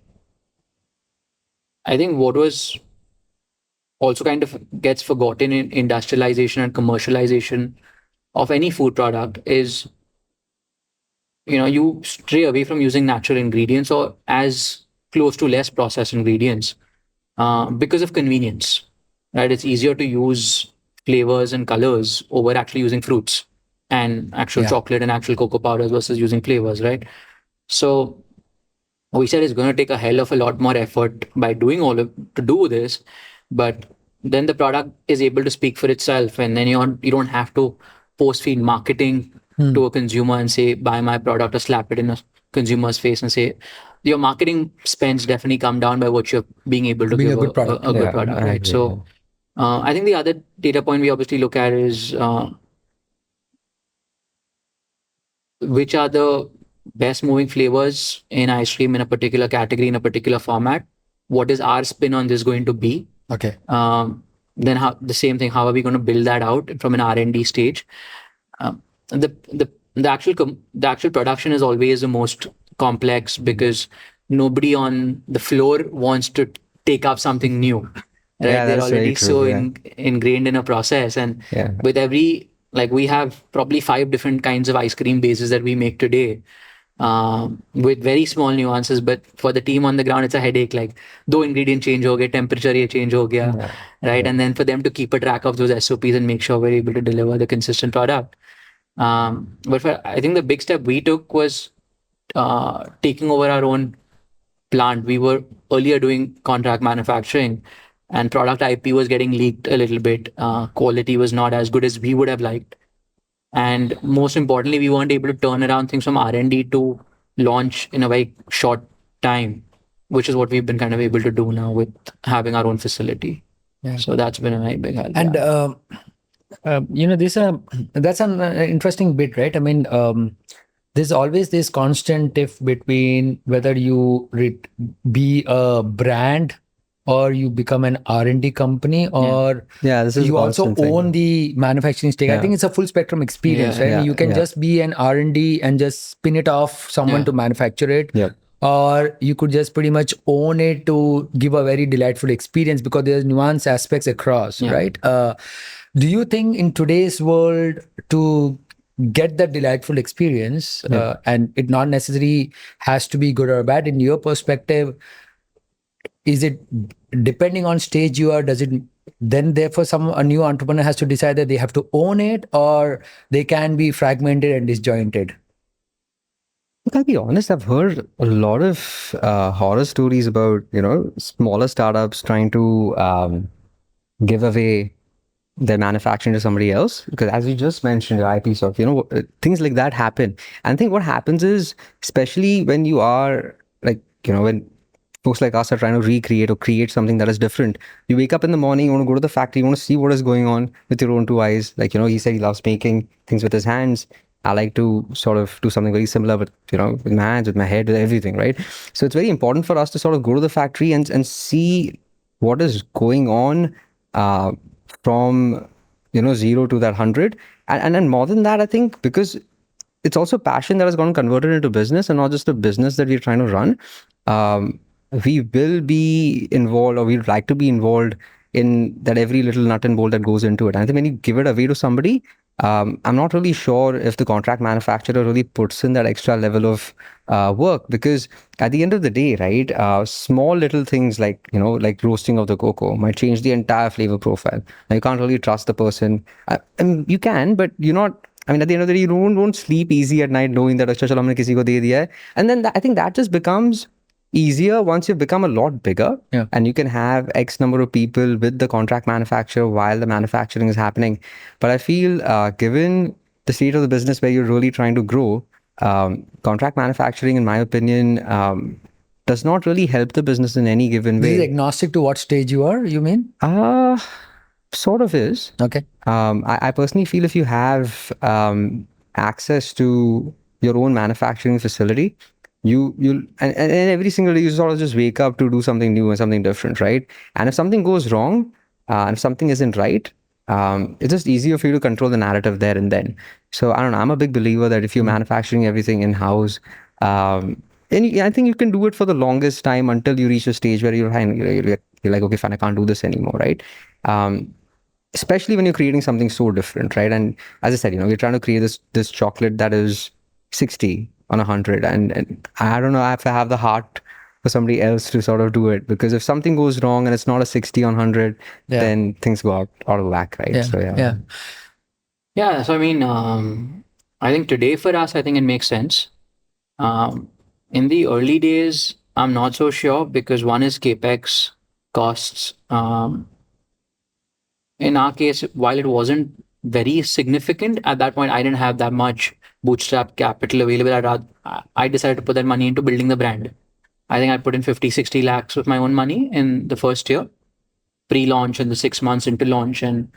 C: I think what was also kind of gets forgotten in industrialization and commercialization of any food product is, you stray away from using natural ingredients or as close to less processed ingredients because of convenience, right? It's easier to use flavors and colors over actually using fruits and actual chocolate and actual cocoa powders versus using flavors, right? So we said it's going to take a hell of a lot more effort by doing to do this, but then the product is able to speak for itself, and then you don't have to post feed marketing to a consumer and say buy my product or slap it in a consumer's face and say your marketing spends definitely come down by what you're being able to give
A: a good product.
C: a good product, right? So I think the other data point we obviously look at is which are the best moving flavors in ice cream in a particular category, in a particular format. What is our spin on this going to be?
A: Okay.
C: Then the same thing, how are we going to build that out from an R&D stage? The actual production is always the most complex because nobody on the floor wants to take up something new, right? They're already so ingrained in a process, and with every, like, we have probably 5 different kinds of ice cream bases that we make today, with very small nuances, but for the team on the ground it's a headache. Like, do ingredient change ho gaya, temperature ye change ho gaya, right? And then for them to keep a track of those SOPs and make sure we're able to deliver the consistent product. But I think the big step we took was taking over our own plant. We were earlier doing contract manufacturing, and product IP was getting leaked a little bit. Quality was not as good as we would have liked. And most importantly, we weren't able to turn around things from R&D to launch in a very short time, which is what we've been kind of able to do now with having our own facility. So that's been a very big help.
A: And that's an interesting bit, right? I mean, there's always this constant tiff between whether you be a brand or you become an R&D company, or
B: this is
A: you also own the manufacturing stake. I think it's a full spectrum experience, right? You can just be an R&D and just spin it off someone to manufacture it. Or you could just pretty much own it to give a very delightful experience because there's nuance aspects across, right? Do you think in today's world, to get that delightful experience, and it not necessarily has to be good or bad, in your perspective, is it depending on stage you are, does it then therefore a new entrepreneur has to decide that they have to own it, or they can be fragmented and disjointed?
B: Look, I'll be honest, I've heard a lot of horror stories about, smaller startups trying to give away their manufacturing to somebody else. Because as you just mentioned, IP stuff, things like that happen. And I think what happens is, especially when you are like, when folks like us are trying to recreate or create something that is different, you wake up in the morning, you want to go to the factory, you want to see what is going on with your own 2 eyes. Like, he said he loves making things with his hands. I like to sort of do something very similar, but with my hands, with my head, with everything, right? So it's very important for us to sort of go to the factory and see what is going on from 0 to that 100, and then more than that, I think, because it's also passion that has gotten converted into business, and not just a business that we're trying to run. We will be involved, or we'd like to be involved in that every little nut and bolt that goes into it. And I think when you give it away to somebody, I'm not really sure if the contract manufacturer really puts in that extra level of work, because at the end of the day, right, small little things like, like roasting of the cocoa might change the entire flavor profile. Now, you can't really trust the person. You can, but you're not. I mean, at the end of the day, you don't sleep easy at night knowing that "Achha, chalo, humne kisi ko de diya hai." And then I think that just becomes easier once you've become a lot bigger, and you can have X number of people with the contract manufacturer while the manufacturing is happening. But I feel given the state of the business where you're really trying to grow, contract manufacturing, in my opinion, does not really help the business in any given way.
A: Is it agnostic to what stage you are, you mean?
B: Sort of is.
A: Okay.
B: I personally feel if you have access to your own manufacturing facility, and every single day you sort of just wake up to do something new and something different, right? And if something goes wrong, and if something isn't right, it's just easier for you to control the narrative there and then. So I don't know. I'm a big believer that if you're manufacturing everything in house, I think you can do it for the longest time until you reach a stage where you're like, okay, fine, I can't do this anymore, right? Especially when you're creating something so different, right? And as I said, we're trying to create this chocolate that is 60 on 100, and I don't know if I have the heart for somebody else to sort of do it, because if something goes wrong and it's not a 60 on 100, then things go out of whack, right?
A: Yeah.
B: So
C: Yeah. So I mean, I think today for us, I think it makes sense. In the early days, I'm not so sure, because one is capex costs. In our case, while it wasn't very significant at that point, I didn't have that much bootstrap capital available. I decided to put that money into building the brand. I think I put in 50, 60 lakhs with my own money in the first year, pre-launch and the 6 months into launch. And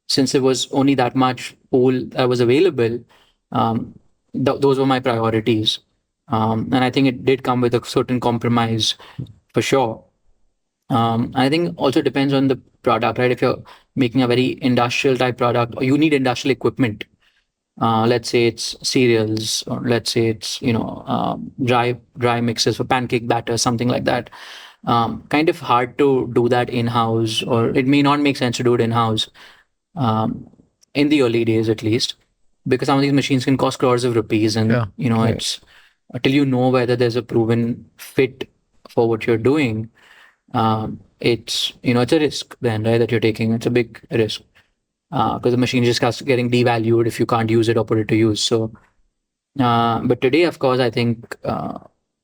C: since it was only that much pool that was available, those were my priorities. And I think it did come with a certain compromise for sure. I think also depends on the product, right? If you're making a very industrial type product, or you need industrial equipment, let's say it's cereals, or let's say it's dry mixes for pancake batter, something like that. Kind of hard to do that in house, or it may not make sense to do it in house, in the early days at least, because some of these machines can cost crores of rupees, and it's until you know whether there's a proven fit for what you're doing. It's it's a risk then, right, that you're taking. It's a big risk, because the machine just starts getting devalued if you can't use it or put it to use. So, but today, of course, I think,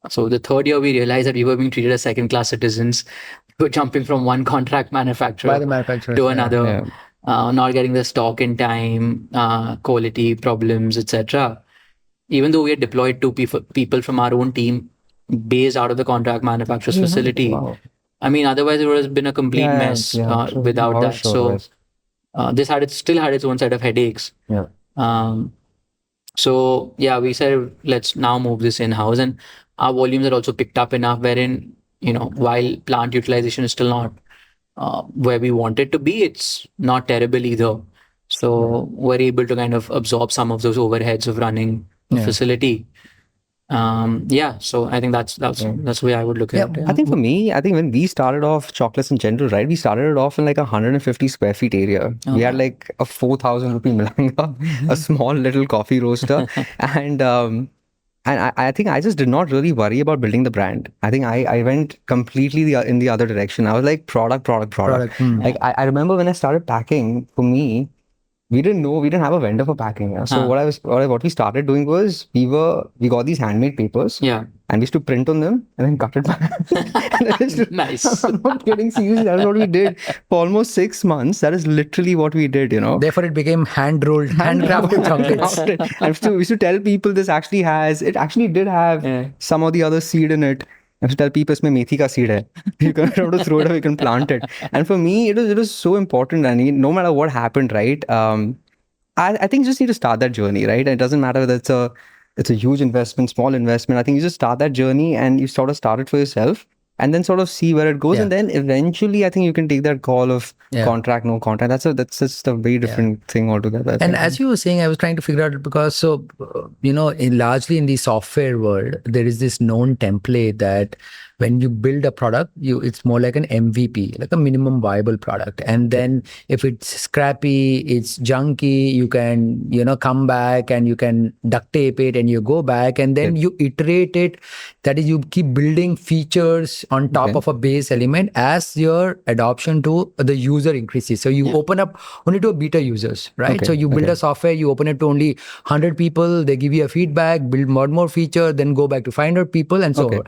C: so the third year we realized that we were being treated as second-class citizens. We were jumping from one contract manufacturer
A: By the manufacturer
C: to another, not getting the stock in time, quality problems, etc. Even though we had deployed two people from our own team based out of the contract manufacturer's facility.
B: Wow.
C: I mean, otherwise it would have been a complete mess without that. So this still had its own set of headaches.
B: Yeah.
C: So yeah, we said, let's now move this in-house, and our volumes had also picked up enough wherein, while plant utilization is still not where we want it to be, it's not terrible either. So we're able to kind of absorb some of those overheads of running the facility. So I think that's the way I would look at it.
B: I think for me, when we started off chocolates in general, right, we started it off in like 150 square feet area. We had like a 4,000 rupee milanga, a small little coffee roaster, and I think I just did not really worry about building the brand. I think I went completely in the other direction. I was like product. Like I remember when I started packing, for me, we didn't have a vendor for packing. Yeah? So what we started doing was we got these handmade papers.
C: Yeah.
B: And we used to print on them and then cut it back.
C: Nice.
B: I'm not kidding. Seriously, that's what we did for almost 6 months. That is literally what we did,
A: Therefore, it became hand-rolled, handcrafted chocolates.
B: And we used to tell people it actually did have some of the other seed in it. I have to tell people it's methi ka seed hai. You don't have to throw it away, you can plant it. And for me, it was so important. And no matter what happened, right? I think you just need to start that journey, right? It doesn't matter whether it's a huge investment, small investment. I think you just start that journey and you sort of start it for yourself and then sort of see where it goes. And then eventually I think you can take that call of contract, no contract. That's just a very different thing altogether.
A: And as you were saying, I was trying to figure out, because largely in the software world, there is this known template that when you build a product, it's more like an MVP, like a minimum viable product. And then if it's scrappy, it's junky, you can, come back and you can duct tape it and you go back and then you iterate it. That is, you keep building features on top of a base element as your adoption to the user increases. So you open up only to beta users, right? So you build a software, you open it to only 100 people, they give you a feedback, build more feature, then go back to 500 people and so on.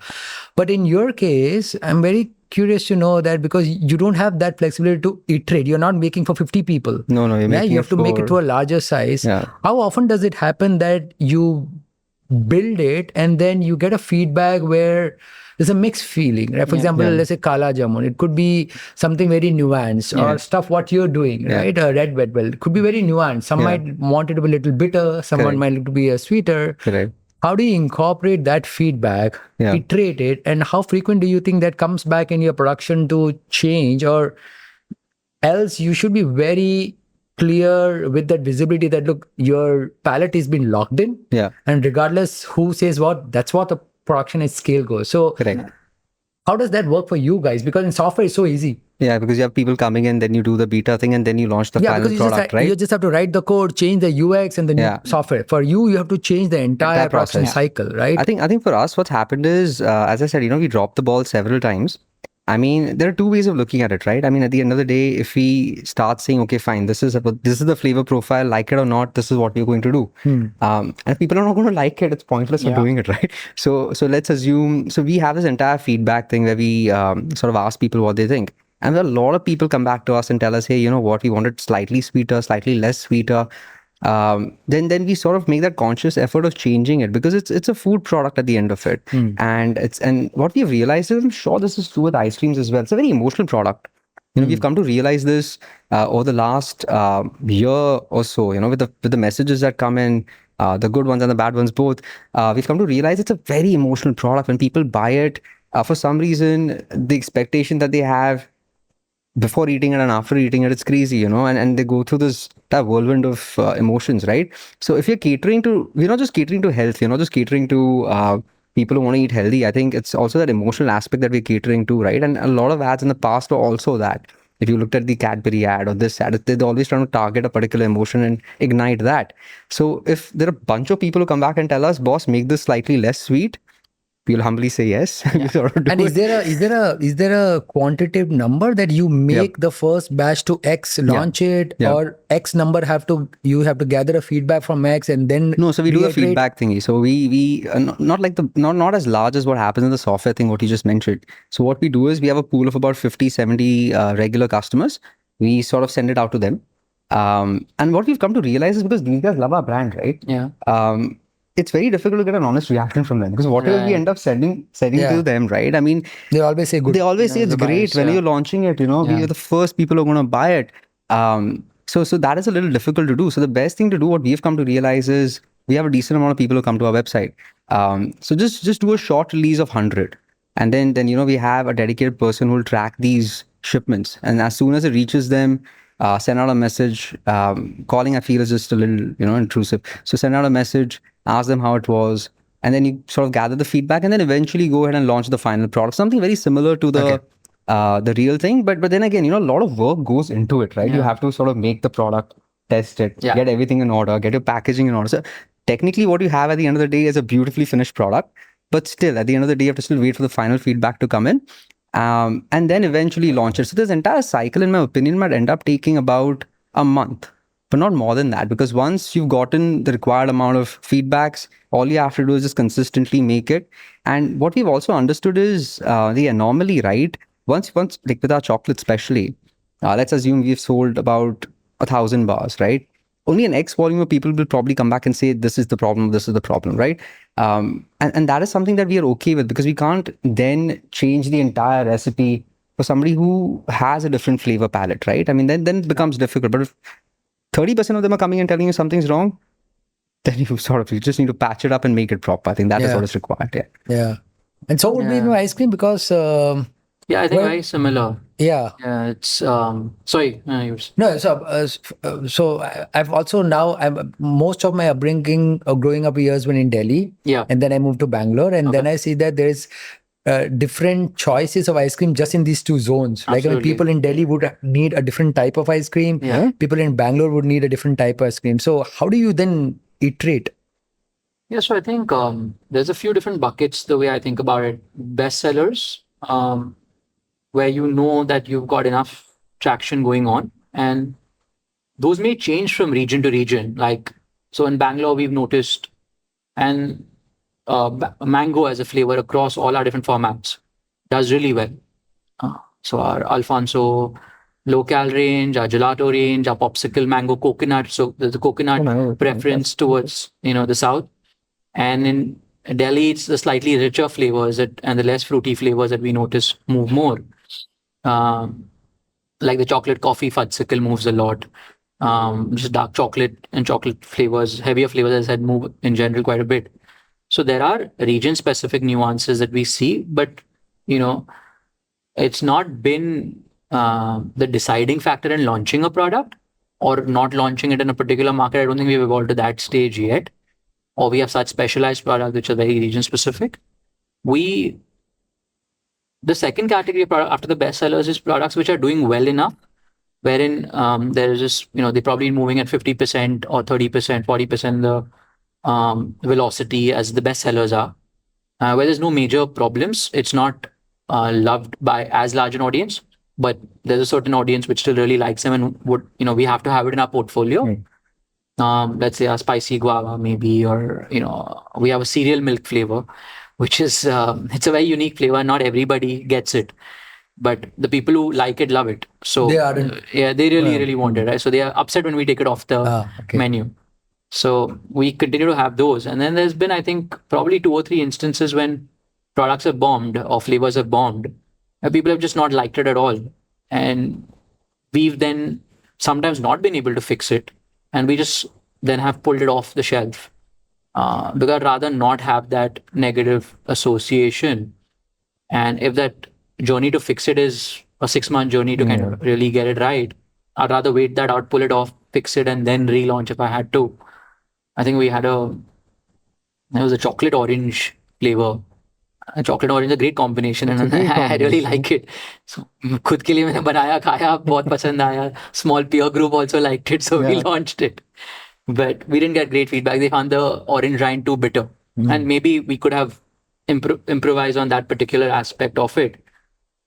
A: But in your case, I'm very curious to know that, because you don't have that flexibility to iterate. You're not making for 50 people.
B: No, you're making
A: you have to make it to a larger size. How often does it happen that you build it and then you get a feedback where there's a mixed feeling, right? For example, let's say Kala Jamun, it could be something very nuanced, or stuff what you're doing, right? Red Velvet, it could be very nuanced. Some might want it to be a little bitter, someone might like to be a sweeter.
B: Correct.
A: How do you incorporate that feedback, iterate it, and how frequent do you think that comes back in your production to change? Or else you should be very clear with that visibility that look, your palette is been locked in,
B: Yeah,
A: and regardless who says what, that's what the production and scale goes. So
B: correct.
A: how does that work for you guys? Because in software it's so easy.
B: Yeah, because you have people coming in, then you do the beta thing, and then you launch the
A: Yeah,
B: final
A: because
B: product,
A: you
B: right?
A: just have to write the code, change the UX and the new
B: Yeah.
A: software. For you, you have to change the entire production
B: process.
A: cycle, right?
B: I think for us, what's happened is, as I said, we dropped the ball several times. I mean, there are two ways of looking at it, right? I mean, at the end of the day, if we start saying, okay, fine, this is the flavor profile, like it or not, this is what we're going to do. And if people are not going to like it, it's pointless for doing it, right? So let's assume. So we have this entire feedback thing where we sort of ask people what they think. And a lot of people come back to us and tell us, hey, you know what, we want it slightly sweeter, slightly less sweeter. Then we sort of make that conscious effort of changing it, because it's a food product at the end of it. And what we've realized is, I'm sure this is true with ice creams as well, it's a very emotional product. We've come to realize this over the last year or so, with the messages that come in, the good ones and the bad ones both. We've come to realize it's a very emotional product. When people buy it, for some reason, the expectation that they have before eating it and after eating it, it's crazy, and they go through that whirlwind of emotions, right? So if we're not just catering to health, we're not just catering to people who want to eat healthy. I think it's also that emotional aspect that we're catering to, right? And a lot of ads in the past were also that. If you looked at the Cadbury ad or this ad, they're always trying to target a particular emotion and ignite that. So if there are a bunch of people who come back and tell us, boss, make this slightly less sweet, we'll humbly say yes. We sort of do
A: And
B: it.
A: is there a quantitative number that you make the first batch to X, launch it, or X number you have to gather a feedback from X and then
B: No, so we do the
A: reiterate?
B: feedback thingy. So we not as large as what happens in the software thing, what you just mentioned. So what we do is we have a pool of about 50, 70 regular customers. We sort of send it out to them. And what we've come to realize is, because these guys love our brand, right?
C: Yeah.
B: It's very difficult to get an honest reaction from them, because whatever we end up sending to them, right? I mean,
A: They always say good.
B: they always say it's great when you're launching it. We are the first people who are going to buy it. So that is a little difficult to do. So the best thing to do, what we've come to realize is, we have a decent amount of people who come to our website. So just do a short release of 100, and then we have a dedicated person who will track these shipments. And as soon as it reaches them, send out a message. Calling, I feel, is just a little intrusive. So send out a message, ask them how it was, and then you sort of gather the feedback, and then eventually go ahead and launch the final product. Something very similar to the real thing, but then again, a lot of work goes into it, right? You have to sort of make the product, test it, get everything in order, get your packaging in order. So technically, what you have at the end of the day is a beautifully finished product, but still, at the end of the day, you have to still wait for the final feedback to come in, and then eventually launch it. So this entire cycle, in my opinion, might end up taking about a month, but not more than that, because once you've gotten the required amount of feedbacks, all you have to do is just consistently make it. And what we've also understood is the anomaly, right? Once like with our chocolate especially, let's assume we've sold about 1,000 bars, right? Only an X volume of people will probably come back and say, this is the problem, right? And that is something that we are okay with, because we can't then change the entire recipe for somebody who has a different flavor palette, right? I mean, then it becomes difficult. But if 30% of them are coming and telling you something's wrong, then you just need to patch it up and make it proper. I think that is what is required.
A: Yeah. And so would be ice cream, because
C: I think very similar.
A: Yeah.
C: It's sorry, yours.
A: No, so I've also most of my upbringing or growing up years were in Delhi.
C: Yeah.
A: And then I moved to Bangalore, and then I see that there is different choices of ice cream just in these two zones. Like, I mean, people in Delhi would need a different type of ice cream.
C: Yeah.
A: People in Bangalore would need a different type of ice cream. So how do you then iterate?
C: Yeah, so I think there's a few different buckets the way I think about it. Bestsellers, where you know that you've got enough traction going on, and those may change from region to region. Like, so in Bangalore, we've noticed, and mango as a flavor across all our different formats does really well. So our Alfonso low-cal range, our gelato range, our popsicle mango coconut. So there's a coconut preference towards the south, and in Delhi, it's the slightly richer flavors and the less fruity flavors that we notice move more. Like the chocolate coffee fudgesicle moves a lot. Just dark chocolate and chocolate flavors, heavier flavors, as I said, move in general quite a bit. So there are region-specific nuances that we see, but it's not been the deciding factor in launching a product. or not launching it in a particular market. I don't think we've evolved to that stage yet, or we have such specialized products which are very region specific. The second category of product after the bestsellers is products which are doing well enough, wherein there is just, they're probably moving at 50% or 30%, 40% the velocity as the bestsellers are, where there's no major problems. It's not loved by as large an audience, but there's a certain audience which still really likes them and would, we have to have it in our portfolio. Let's say a spicy guava maybe, or, we have a cereal milk flavor, which is, it's a very unique flavor. Not everybody gets it, but the people who like it love it. So
A: They aren't.
C: yeah, they really want it, right? So they are upset when we take it off the
A: Okay.
C: menu. So we continue to have those. And then there's been, I think, probably 2 or 3 instances when products have bombed or flavors have bombed, and people have just not liked it at all. And we've then sometimes not been able to fix it, and we just then have pulled it off the shelf. Because I'd rather not have that negative association. And if that journey to fix it is a 6-month journey to kind of really get it right, I'd rather wait that out, pull it off, fix it, and then relaunch if I had to. I think there was a chocolate orange flavor. Chocolate orange is a great combination, and I really like it. So खुद के लिए मैंने बनाया, खाया, बहुत पसंद आया. Small peer group also liked it, so we launched it. But we didn't get great feedback. They found the orange rind too bitter, and maybe we could have improvised on that particular aspect of it.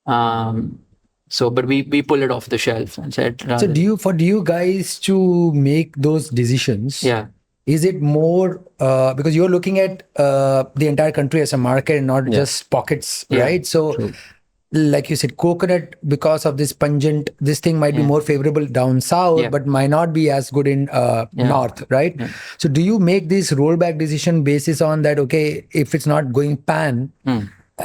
C: But we pulled it off the shelf and said.
A: So do you guys to make those decisions?
C: Yeah.
A: Is it more because you're looking at the entire country as a market and not just pockets, right? So, like you said, coconut, because of this pungent, this thing might be more favorable down south, but might not be as good in north, right? Yeah. So, do you make this rollback decision basis on that? Okay, if it's not going pan,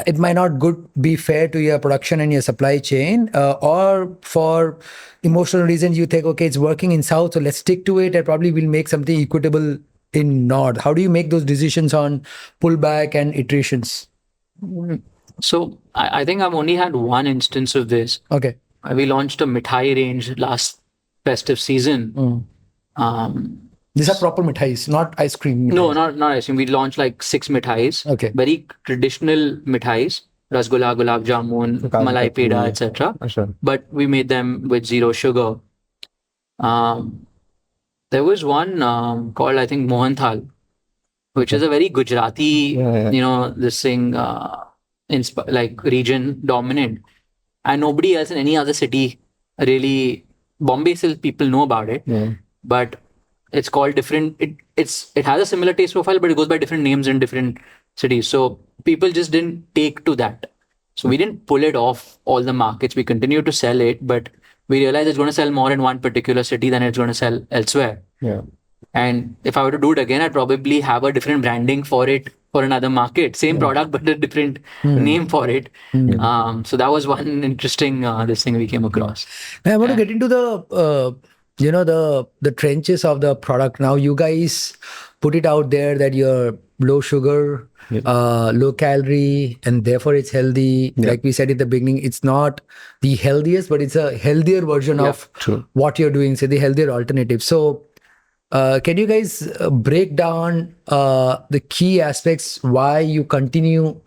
A: it might not be fair to your production and your supply chain, or for emotional reasons you think, okay, it's working in south, so let's stick to it, and probably we'll make something equitable in north. How do you make those decisions on pullback and iterations?
C: So I think I've only had one instance of this.
A: Okay.
C: We launched a mithai range last festive season.
A: These are proper mithais, not ice cream.
C: No, not ice cream. We launched like 6 mithais.
A: Okay.
C: Very traditional mithais. Rasgulla, gulab jamun, malai peda, etc.
B: Sure.
C: But we made them with 0 sugar. There was one called, I think, Mohanthal, which is a very Gujarati, this thing, like region dominant. And nobody else in any other city really, Bombay still people know about it, but it's called different. It has a similar taste profile, but it goes by different names in different cities. So people just didn't take to that. So we didn't pull it off all the markets. We continued to sell it, but we realized it's going to sell more in one particular city than it's going to sell elsewhere.
B: Yeah.
C: And if I were to do it again, I'd probably have a different branding for it for another market. Same product, but a different name for it. So that was one interesting this thing we came across.
A: I want to get into the the trenches of the product. Now you guys put it out there that you're low sugar, low calorie, and therefore it's healthy. Like we said at the beginning, it's not the healthiest, but it's a healthier version of what you're doing, say the healthier alternative. So can you guys break down the key aspects why you continue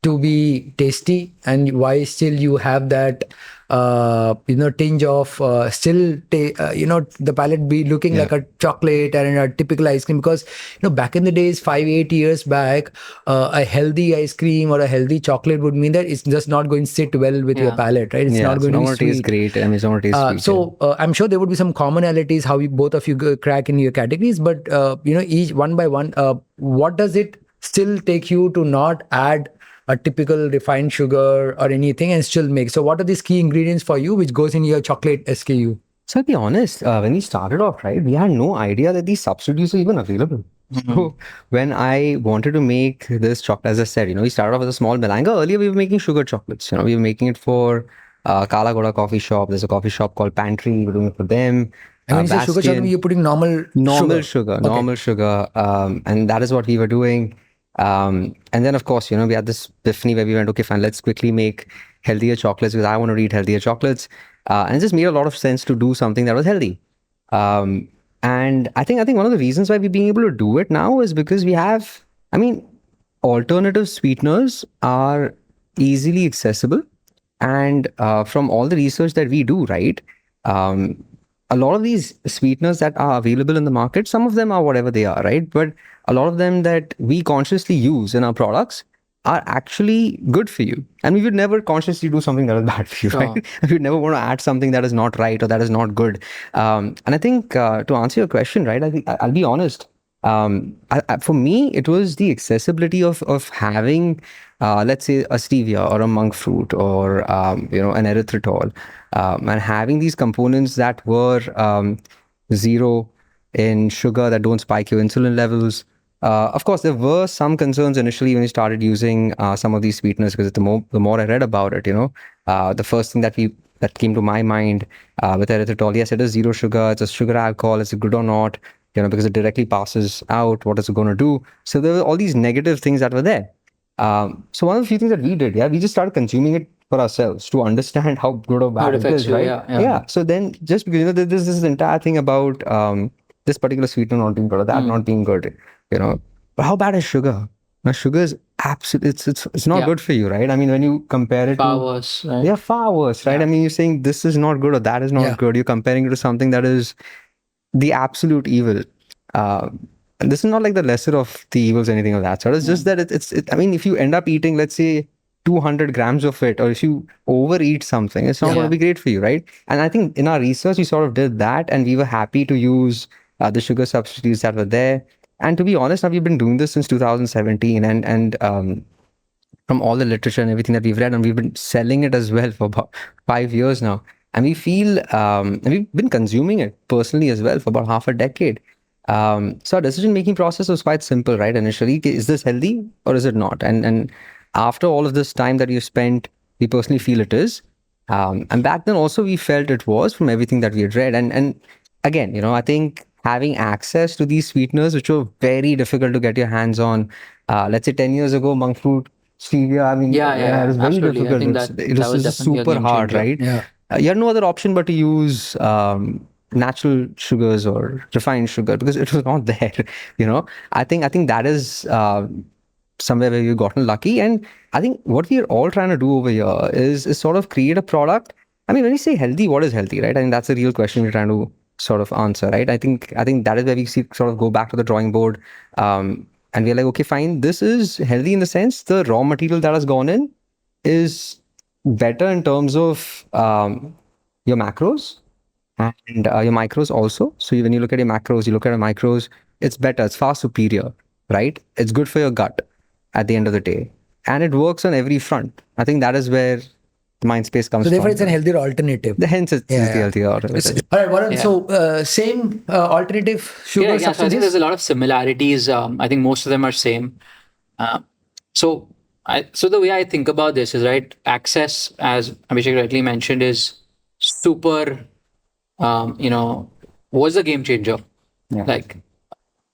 A: to be tasty and why still you have that tinge of still the palate be looking like a chocolate and a typical ice cream? Because back in the days, 5-8 years back, a healthy ice cream or a healthy chocolate would mean that it's just not going to sit well with your palate, right? It's not going to be sweet.
B: Taste great. I mean, it's not taste sweet.
A: So I'm sure there would be some commonalities how both of you crack in your categories, but each one by one, what does it still take you to not add a typical refined sugar or anything and still make? So what are these key ingredients for you which goes in your chocolate SKU?
B: So I'll be honest, when we started off, right, we had no idea that these substitutes were even available. So when I wanted to make this chocolate, as I said, we started off with a small Malanga. Earlier we were making sugar chocolates. We were making it for Kala Goda coffee shop. There's a coffee shop called Pantry. We're doing it for them.
A: And when you say sugar chocolate, you're putting normal
B: sugar. And that is what we were doing. And then, of course, we had this epiphany where we went, okay, fine, let's quickly make healthier chocolates because I want to eat healthier chocolates. And it just made a lot of sense to do something that was healthy. Um, and I think one of the reasons why we're being able to do it now is because we have, I mean, alternative sweeteners are easily accessible. And from all the research that we do, right, um, a lot of these sweeteners that are available in the market, some of them are whatever they are, right? But a lot of them that we consciously use in our products are actually good for you. And we would never consciously do something that is bad for you,
C: Sure.
B: right? We would never want to add something that is not right or that is not good. And I think to answer your question, right, I think I'll be honest. For me, it was the accessibility of having, let's say, a stevia or a monk fruit or an erythritol, and having these components that were zero in sugar, that don't spike your insulin levels. Of course, there were some concerns initially when we started using some of these sweeteners, because the more I read about it, the first thing that came to my mind with erythritol, yes, it is zero sugar, it's a sugar alcohol, is it good or not? Because it directly passes out. What is it going to do? So there were all these negative things that were there. So one of the few things that we did, we just started consuming it for ourselves to understand how good or
C: How
B: bad
C: it
B: it
C: affects
B: is,
C: you,
B: right?
C: yeah.
B: So then, just because there's this entire thing about this particular sweetener not being good or that not being good, but how bad is sugar? Now, sugar is absolutely it's not
C: Yeah.
B: good for you, right? I mean, when you compare it
C: Far
B: to
C: worse, right?
B: yeah, far worse, right?
C: Yeah.
B: I mean, you're saying this is not good or that is not
A: Yeah.
B: good. You're comparing it to something that is the absolute evil. Uh, and this is not like the lesser of the evils, anything of that sort. It's just that I mean, if you end up eating, let's say, 200 grams of it, or if you overeat something, it's not
A: Yeah.
B: going to be great for you, right? And I think in our research, we sort of did that, and we were happy to use the sugar substitutes that were there. And to be honest, now we've been doing this since 2017, and from all the literature and everything that we've read, and we've been selling it as well for about 5 years now. And we feel, and we've been consuming it personally as well for about half a decade. So our decision making process was quite simple, right? Initially, okay, is this healthy or is it not? And after all of this time that you've spent, we personally feel it is. And back then also we felt it was, from everything that we had read. And again, I think having access to these sweeteners, which were very difficult to get your hands on, let's say 10 years ago, monk fruit, stevia, I mean, it was very
C: Absolutely. I
B: difficult.
C: think
B: It
C: that
B: was
C: was
B: just
C: definitely a
B: super
C: game
B: hard,
C: changer.
B: right?
A: Yeah.
B: You had no other option but to use natural sugars or refined sugar, because it was not there. I think that is somewhere where we've gotten lucky. And I think what we are all trying to do over here is sort of create a product. I mean, when you say healthy, what is healthy, right? I think that's a real question we're trying to sort of answer, right? I think that is where we sort of go back to the drawing board, and we're like, okay, fine, this is healthy in the sense the raw material that has gone in is better in terms of your macros and your micros also. So when you look at your macros, you look at your micros, it's better, it's far superior, right? It's good for your gut at the end of the day. And it works on every front. I think that is where the mind space comes
A: So therefore,
B: from.
A: it's an healthier alternative.
B: The hence it's
A: Yeah,
B: the
A: yeah.
B: healthier
A: All
B: alternative.
A: right, Varun.
C: Yeah.
A: So same alternative sugar
C: So I think there's
A: substances.
C: a lot of similarities. I think most of them are same. Uh, so so the way I think about this is, right, access, as Abhishek rightly mentioned, is super. Was a game changer.
B: Yeah.
C: Like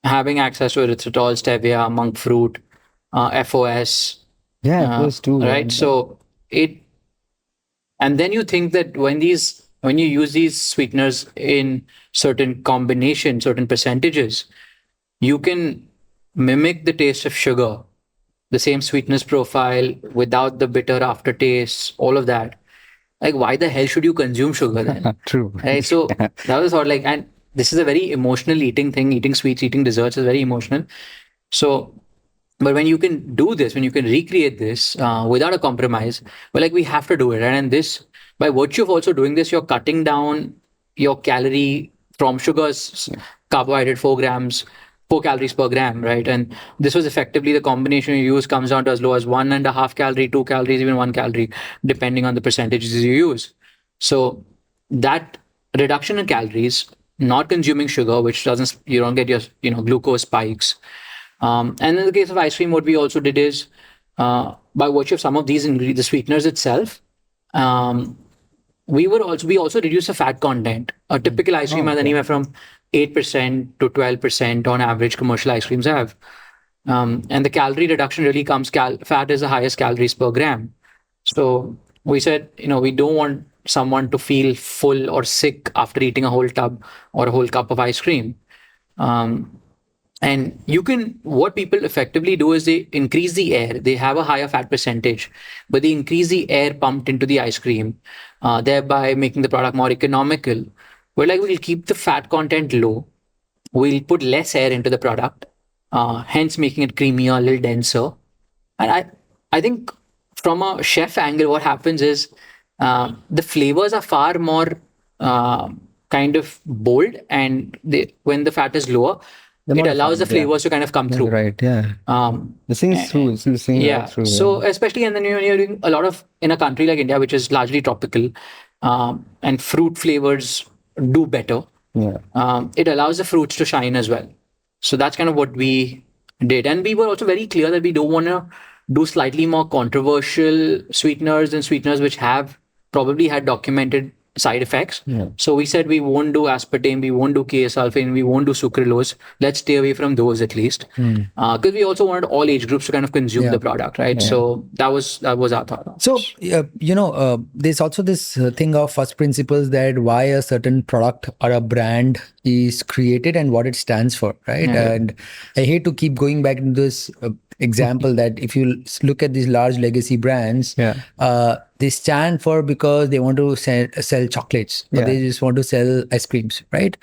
C: having access to erythritol, stevia, monk fruit, FOS,
B: Yeah, it was too.
C: right? So it, and then you think that when you use these sweeteners in certain combinations, certain percentages, you can mimic the taste of sugar, the same sweetness profile without the bitter aftertaste, all of that. Like, why the hell should you consume sugar then?
B: True.
C: Right. So that was thought, like, and this is a very emotional eating thing. Eating sweets, eating desserts is very emotional. So, but when you can do this, when you can recreate this without a compromise, well, like, we have to do it. Right? And this, by virtue of also doing this, you're cutting down your calorie from sugars, carbohydrate, 4 grams, 4 calories per gram, right? And this was effectively the combination you use comes down to as low as 1.5 calorie, 2 calories, even 1 calorie, depending on the percentages you use. So that reduction in calories, not consuming sugar, which doesn't, you don't get your, glucose spikes. And in the case of ice cream, what we also did is, by virtue of some of these ingredients, the sweeteners itself, um, we also reduce the fat content. A typical ice cream has anywhere from 8% to 12% on average. Commercial ice creams have, and the calorie reduction really comes. Fat is the highest calories per gram. So we said, we don't want someone to feel full or sick after eating a whole tub or a whole cup of ice cream. Um, and what people effectively do is they increase the air. They have a higher fat percentage, but they increase the air pumped into the ice cream, thereby making the product more economical. We're like, we'll keep the fat content low. We'll put less air into the product, hence making it creamier, a little denser. And I think from a chef angle, what happens is the flavors are far more uh, kind of bold, and when the fat is lower,
B: They're
C: it allows the
B: modified, yeah.
C: flavors to kind of come through.
B: Right, yeah. The thing is through, it's the thing
C: Yeah.
B: right through.
C: So especially, and then you're doing a lot of in a country like India, which is largely tropical, and fruit flavors do better.
B: Yeah.
C: It allows the fruits to shine as well. So that's kind of what we did, and we were also very clear that we don't want to do slightly more controversial sweeteners and sweeteners which have probably had documented side effects.
B: Yeah.
C: So we said we won't do aspartame, we won't do K-sulfane, we won't do sucralose. Let's stay away from those at least, because we also wanted all age groups to kind of consume
A: Yeah.
C: the product, right? So that was our thought.
A: So, there's also this thing of first principles that why a certain product or a brand is created and what it stands for, right?
C: Yeah.
A: And I hate to keep going back into this example that if you look at these large legacy brands, they stand for because they want to sell chocolates, or they just want to sell ice creams, right?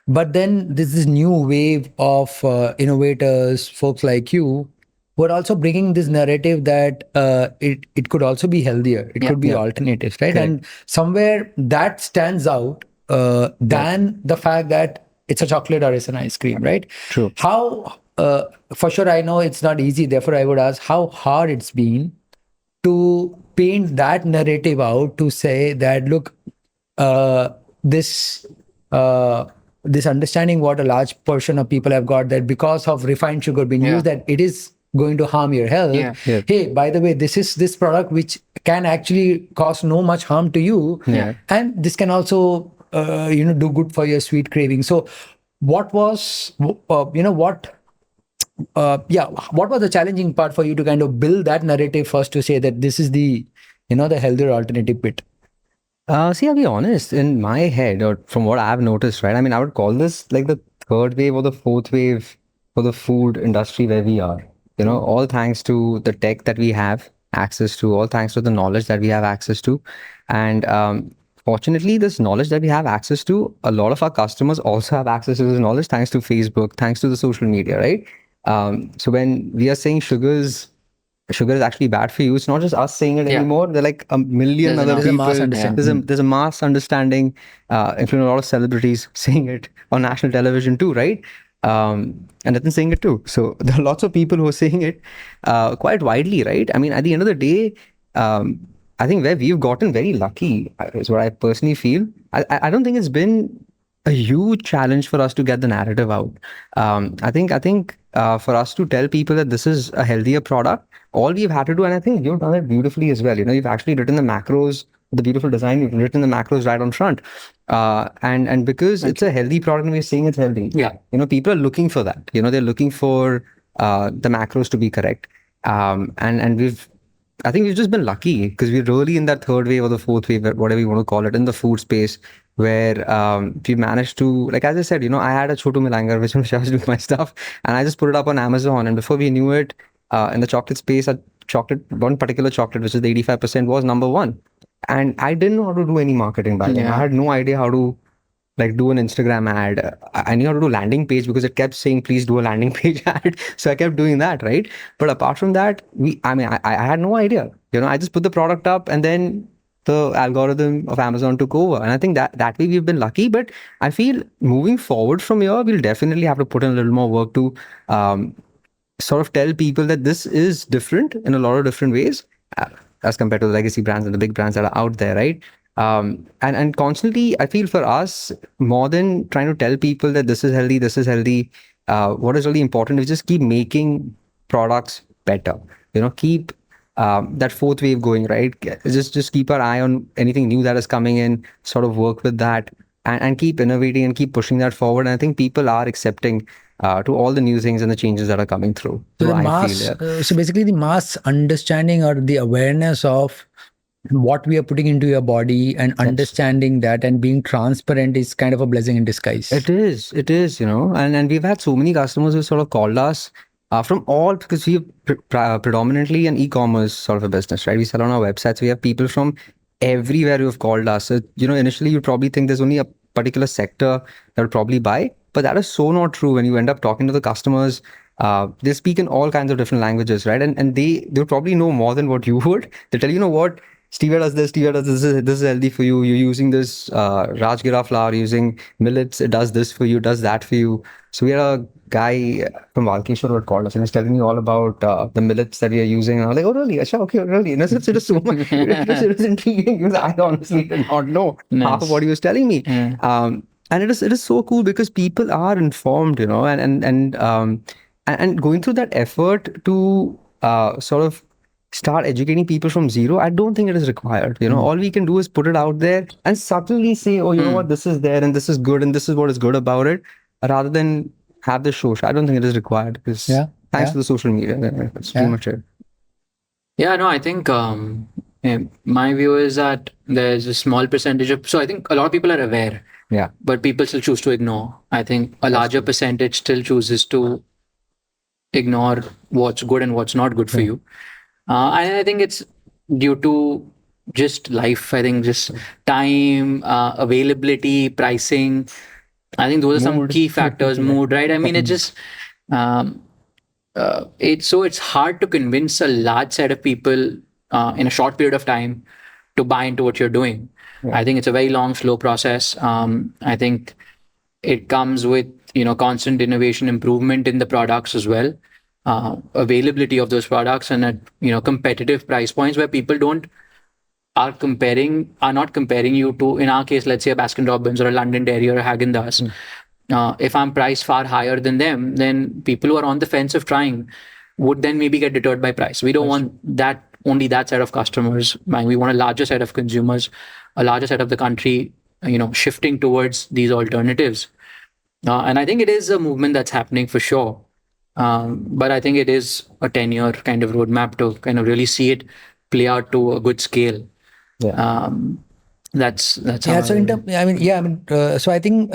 A: But then there's this new wave of innovators, folks like you, who are also bringing this narrative that it could also be healthier. It could be alternatives, right?
B: Correct.
A: And somewhere that stands out than the fact that it's a chocolate or it's an ice cream, right?
B: True.
A: How, for sure, I know it's not easy. Therefore, I would ask how hard it's been to paint that narrative out to say that, look, this understanding what a large portion of people have got, that because of refined sugar being used, that it is going to harm your health.
C: Yeah.
B: Yeah.
A: Hey, by the way, this product which can actually cause no much harm to you, and this can also do good for your sweet craving. So, what was what was the challenging part for you to kind of build that narrative first to say that this is the the healthier alternative bit?
B: See, I'll be honest, in my head, or from what I've noticed, right? I mean, I would call this like the third wave or the fourth wave for the food industry where we are. All thanks to the tech that we have access to, all thanks to the knowledge that we have access to. And fortunately, this knowledge that we have access to, a lot of our customers also have access to this knowledge thanks to Facebook, thanks to the social media, right? So when we are saying sugar is actually bad for you, it's not just us saying it anymore. There are like a million
C: There's
B: other
C: a
B: people.
A: mass understanding.
B: There's a mass understanding, including a lot of celebrities saying it on national television too, right? And Nathan saying it too. So there are lots of people who are saying it quite widely, right? I mean, at the end of the day, I think where we've gotten very lucky is what I personally feel. I don't think it's been a huge challenge for us to get the narrative out. I think for us to tell people that this is a healthier product, all we've had to do, and I think you've done it beautifully as well. You've actually written the macros, the beautiful design. You've written the macros right on front, and because it's a healthy product and we're saying it's healthy.
C: Yeah.
B: People are looking for that. They're looking for the macros to be correct. And I think we've just been lucky because we're really in that third wave or the fourth wave, whatever you want to call it, in the food space, where we managed to, like, as I said, I had a Chotu Milangar, which I was doing my stuff, and I just put it up on Amazon. And before we knew it, in the chocolate space, one particular chocolate, which is the 85%, was number one. And I didn't know how to do any marketing back then. I had no idea how to do an Instagram ad. I knew how to do landing page because it kept saying, please do a landing page ad. So I kept doing that, right? But apart from that, I had no idea. I just put the product up and then the algorithm of Amazon took over. And I think that way we've been lucky. But I feel moving forward from here, we'll definitely have to put in a little more work to sort of tell people that this is different in a lot of different ways as compared to the legacy brands and the big brands that are out there, right? And constantly, I feel for us, more than trying to tell people that this is healthy, what is really important is just keep making products better. Keep that fourth wave going, right? Just keep our eye on anything new that is coming in, sort of work with that and keep innovating and keep pushing that forward. And I think people are accepting to all the new things and the changes that are coming through.
A: So,
B: I feel,
A: so basically the mass understanding or the awareness of what we are putting into your body, and
B: Yes.
A: understanding that and being transparent is kind of a blessing in disguise.
B: It is, and we've had so many customers who sort of called us from all, because we predominantly an e-commerce sort of a business, right? We sell on our websites. We have people from everywhere who have called us. So, initially you'd probably think there's only a particular sector that would probably buy, but that is so not true. When you end up talking to the customers, they speak in all kinds of different languages, right? And they'll probably know more than what you would. They tell you, what, Stevia does this, Stevia does this, this is healthy for you. You're using this Rajgira flour, using millets, it does this for you, does that for you. So we had a guy from Valkeshwar who had called us and was telling me all about the millets that we are using. And I was like, oh, really? Achha, okay, really? And it was so much, it was intriguing because I honestly did not know half of what he was telling me. And it is so cool because people are informed, and going through that effort to sort of start educating people from zero, I don't think it is required. All we can do is put it out there and subtly say, oh, you know what, this is there and this is good and this is what is good about it, rather than have the show. I don't think it is required because thanks to the social media, that's pretty much it.
C: Yeah, no, I think my view is that there's a small percentage of, so I think a lot of people are aware, but people still choose to ignore. I think a larger percentage still chooses to ignore what's good and what's not good for you. And I think it's due to just life. I think just time, availability, pricing. I think those are some key factors. Mood, right? I mean, it just it's hard to convince a large set of people in a short period of time to buy into what you're doing. I think it's a very long, slow process. I think it comes with constant innovation, improvement in the products as well. Availability of those products and at competitive price points where people are not comparing you to, in our case, let's say a Baskin Robbins or a London Dairy or a Häagen-Dazs. If I'm priced far higher than them, then people who are on the fence of trying would then maybe get deterred by price. We don't want that, only that set of customers. We want a larger set of consumers, a larger set of the country, shifting towards these alternatives. And I think it is a movement that's happening for sure. But I think it is a 10-year kind of roadmap to kind of really see it play out to a good scale. That's
A: yeah. So so I think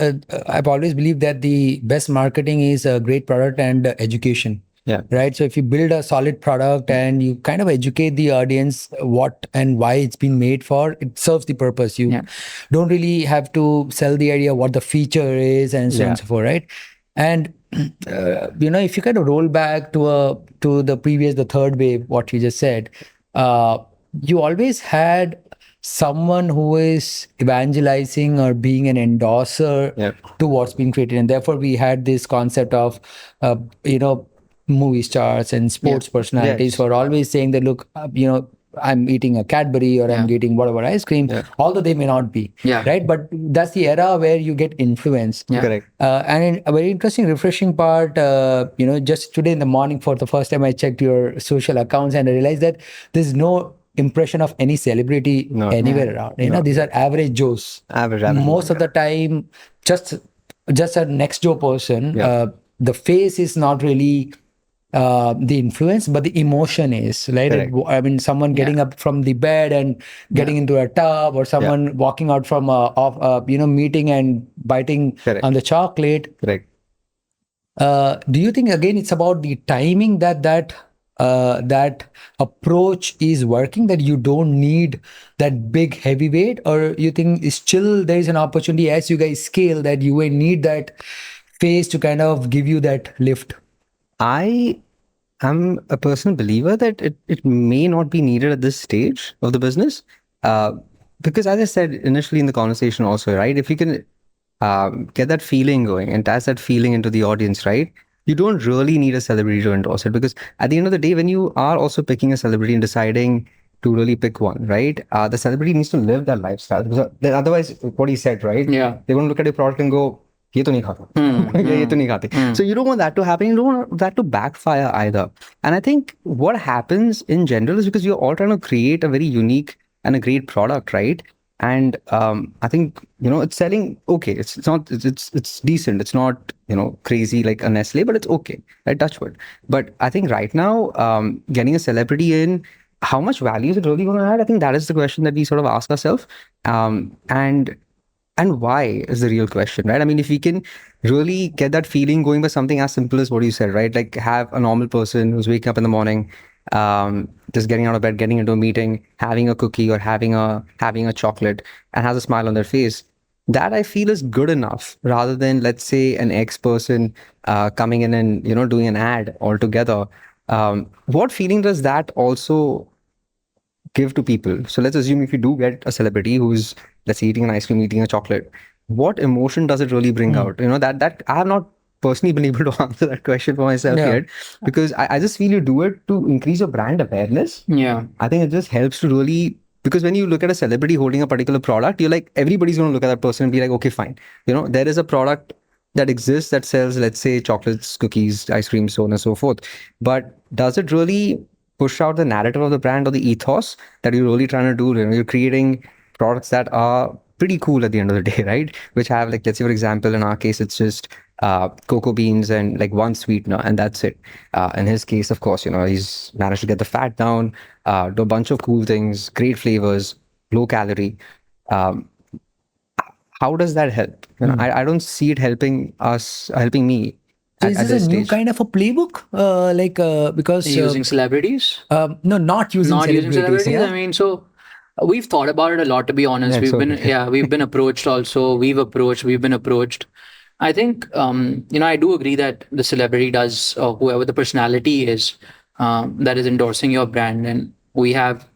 A: I've always believed that the best marketing is a great product and education. Right. So if you build a solid product and you kind of educate the audience what and why it's been made for, it serves the purpose. You don't really have to sell the idea what the feature is and so on and so forth, right? And if you kind of roll back to the third wave, what you just said, you always had someone who is evangelizing or being an endorser to what's being created, and therefore we had this concept of movie stars and sports personalities who are always saying that, look, I'm eating a Cadbury or I'm getting whatever ice cream, although they may not be, right? But that's the era where you get influence.
B: Correct.
A: And a very interesting, refreshing part, just today in the morning for the first time, I checked your social accounts and I realized that there's no impression of any celebrity anywhere around. These are average Joes.
B: Average.
A: Most of the time, just a next Joe person. The face is not really the influence, but the emotion is, right? I mean, someone getting up from the bed and getting into a tub, or someone walking out from a meeting and biting on the chocolate.
B: Correct.
A: Do you think again it's about the timing that approach is working, that you don't need that big heavyweight, or you think still there is an opportunity as you guys scale that you will need that face to kind of give you that lift?
B: I am a personal believer that it may not be needed at this stage of the business. Because as I said initially in the conversation also, right, if you can get that feeling going and pass that feeling into the audience, right, you don't really need a celebrity to endorse it. Because at the end of the day, when you are also picking a celebrity and deciding to really pick one, right, the celebrity needs to live that lifestyle. Because otherwise, what he said, right, they're going to look at your product and go, ये तो नहीं खाता, ये तो नहीं खाते. So you don't want that to happen. You don't want that to backfire either. And I think what happens in general is because you're all trying to create a very unique and a great product, right? And I think it's selling okay. It's decent. It's not crazy like a Nestle, but it's okay, right? Touch wood. But I think right now getting a celebrity in how much value is it really going to add? I think that is the question that we sort of ask ourselves. And why is the real question, right? I mean, if we can really get that feeling going by something as simple as what you said, right? Like have a normal person who's waking up in the morning, just getting out of bed, getting into a meeting, having a cookie or having a chocolate, and has a smile on their face. That I feel is good enough, rather than, let's say, an ex person coming in and doing an ad altogether. What feeling does that also give to people? So let's assume if you do get a celebrity who's, let's say, eating an ice cream, eating a chocolate, what emotion does it really bring out? That I have not personally been able to answer that question for myself yet, because I just feel you do it to increase your brand awareness.
C: Yeah.
B: I think it just helps to really, because when you look at a celebrity holding a particular product, you're like, everybody's going to look at that person and be like, okay, fine. There is a product that exists that sells, let's say, chocolates, cookies, ice cream, so on and so forth. But does it really push out the narrative of the brand or the ethos that you're really trying to do? You're creating products that are pretty cool at the end of the day, right? Which have, like, let's say, for example, in our case, it's just cocoa beans and like one sweetener, and that's it. In his case, of course, he's managed to get the fat down, do a bunch of cool things, great flavors, low calorie. How does that help? I don't see it helping me
A: So
B: at
A: is this
B: this
A: a new
B: stage.
A: kind of a playbook? Because
C: Using celebrities?
A: no, not using
C: Not using
A: celebrities.
C: celebrities. I mean, so we've thought about it a lot, to be honest. We've been approached also. We've been approached. I think, I do agree that the celebrity does, or whoever the personality is, that is endorsing your brand. And we have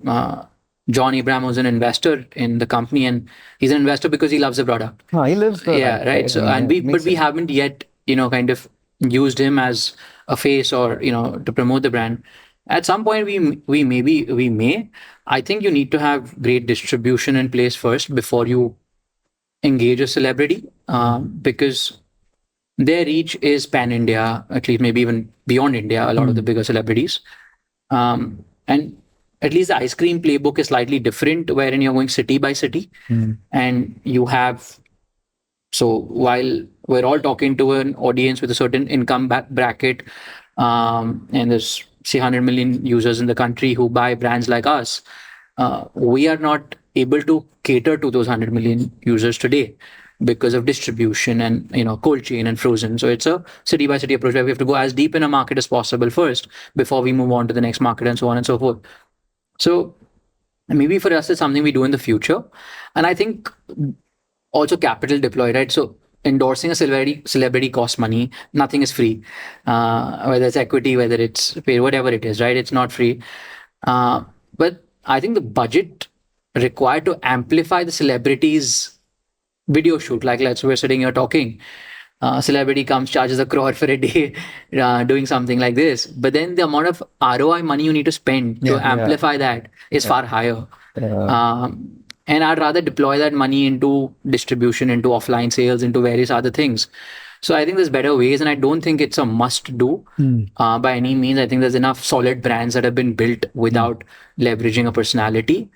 C: John Abraham, who's an investor in the company, and he's an investor because he loves the product.
B: He lives the
C: Yeah,
B: life,
C: right. So,
B: I mean,
C: and
B: it
C: we
B: makes sense.
C: haven't yet, kind of used him as a face, or to promote the brand. At some point, we may. I think you need to have great distribution in place first before you engage a celebrity, because their reach is pan India, at least maybe even beyond India. A lot of the bigger celebrities, and at least the ice cream playbook is slightly different, wherein you're going city by city, and you have. So while we're all talking to an audience with a certain income bracket, and there's say 100 million users in the country who buy brands like us, we are not able to cater to those 100 million users today because of distribution and cold chain and frozen. So it's a city by city approach where we have to go as deep in a market as possible first before we move on to the next market, and so on and so forth. So maybe for us it's something we do in the future. And I think also capital deployed, right? So endorsing a celebrity costs money. Nothing is free, whether it's equity, whether it's paid, whatever it is, right? It's not free. But I think the budget required to amplify the celebrity's video shoot, like let's say we're sitting here talking, celebrity comes, charges 1 crore for a day doing something like this, but then the amount of ROI money you need to spend to amplify that is far higher. And I'd rather deploy that money into distribution, into offline sales, into various other things. So I think there's better ways, and I don't think it's a must do by any means. I think there's enough solid brands that have been built without leveraging a personality.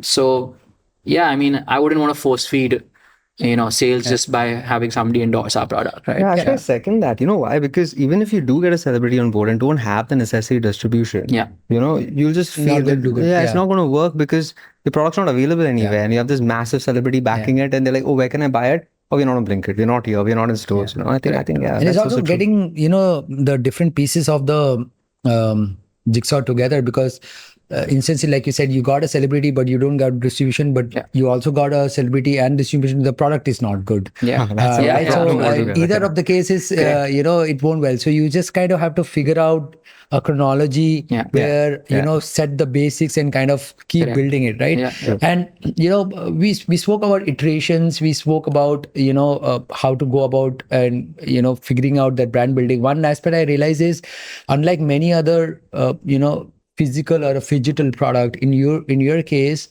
C: So yeah, I mean, I wouldn't want to force feed sales just by having somebody endorse our product, right?
B: Yeah, actually, I second that. You know why? Because even if you do get a celebrity on board and don't have the necessary distribution, you'll just feel that it's not going to work because the product's not available anywhere, and you have this massive celebrity backing it, and they're like, "Oh, where can I buy it? Oh, we're not on Blinkit. We're not here. We're not in stores." I think,
A: and it's also getting the different pieces of the jigsaw together, because instantly, like you said, you got a celebrity, but you don't got distribution, but you also got a celebrity and distribution. The product is not good. Right? So either of the cases, it won't well. So you just kind of have to figure out a chronology where, set the basics and kind of keep building it, right? And, we spoke about iterations. We spoke about, how to go about and, figuring out that brand building. One aspect I realize is, unlike many other, physical or a digital product, in your case,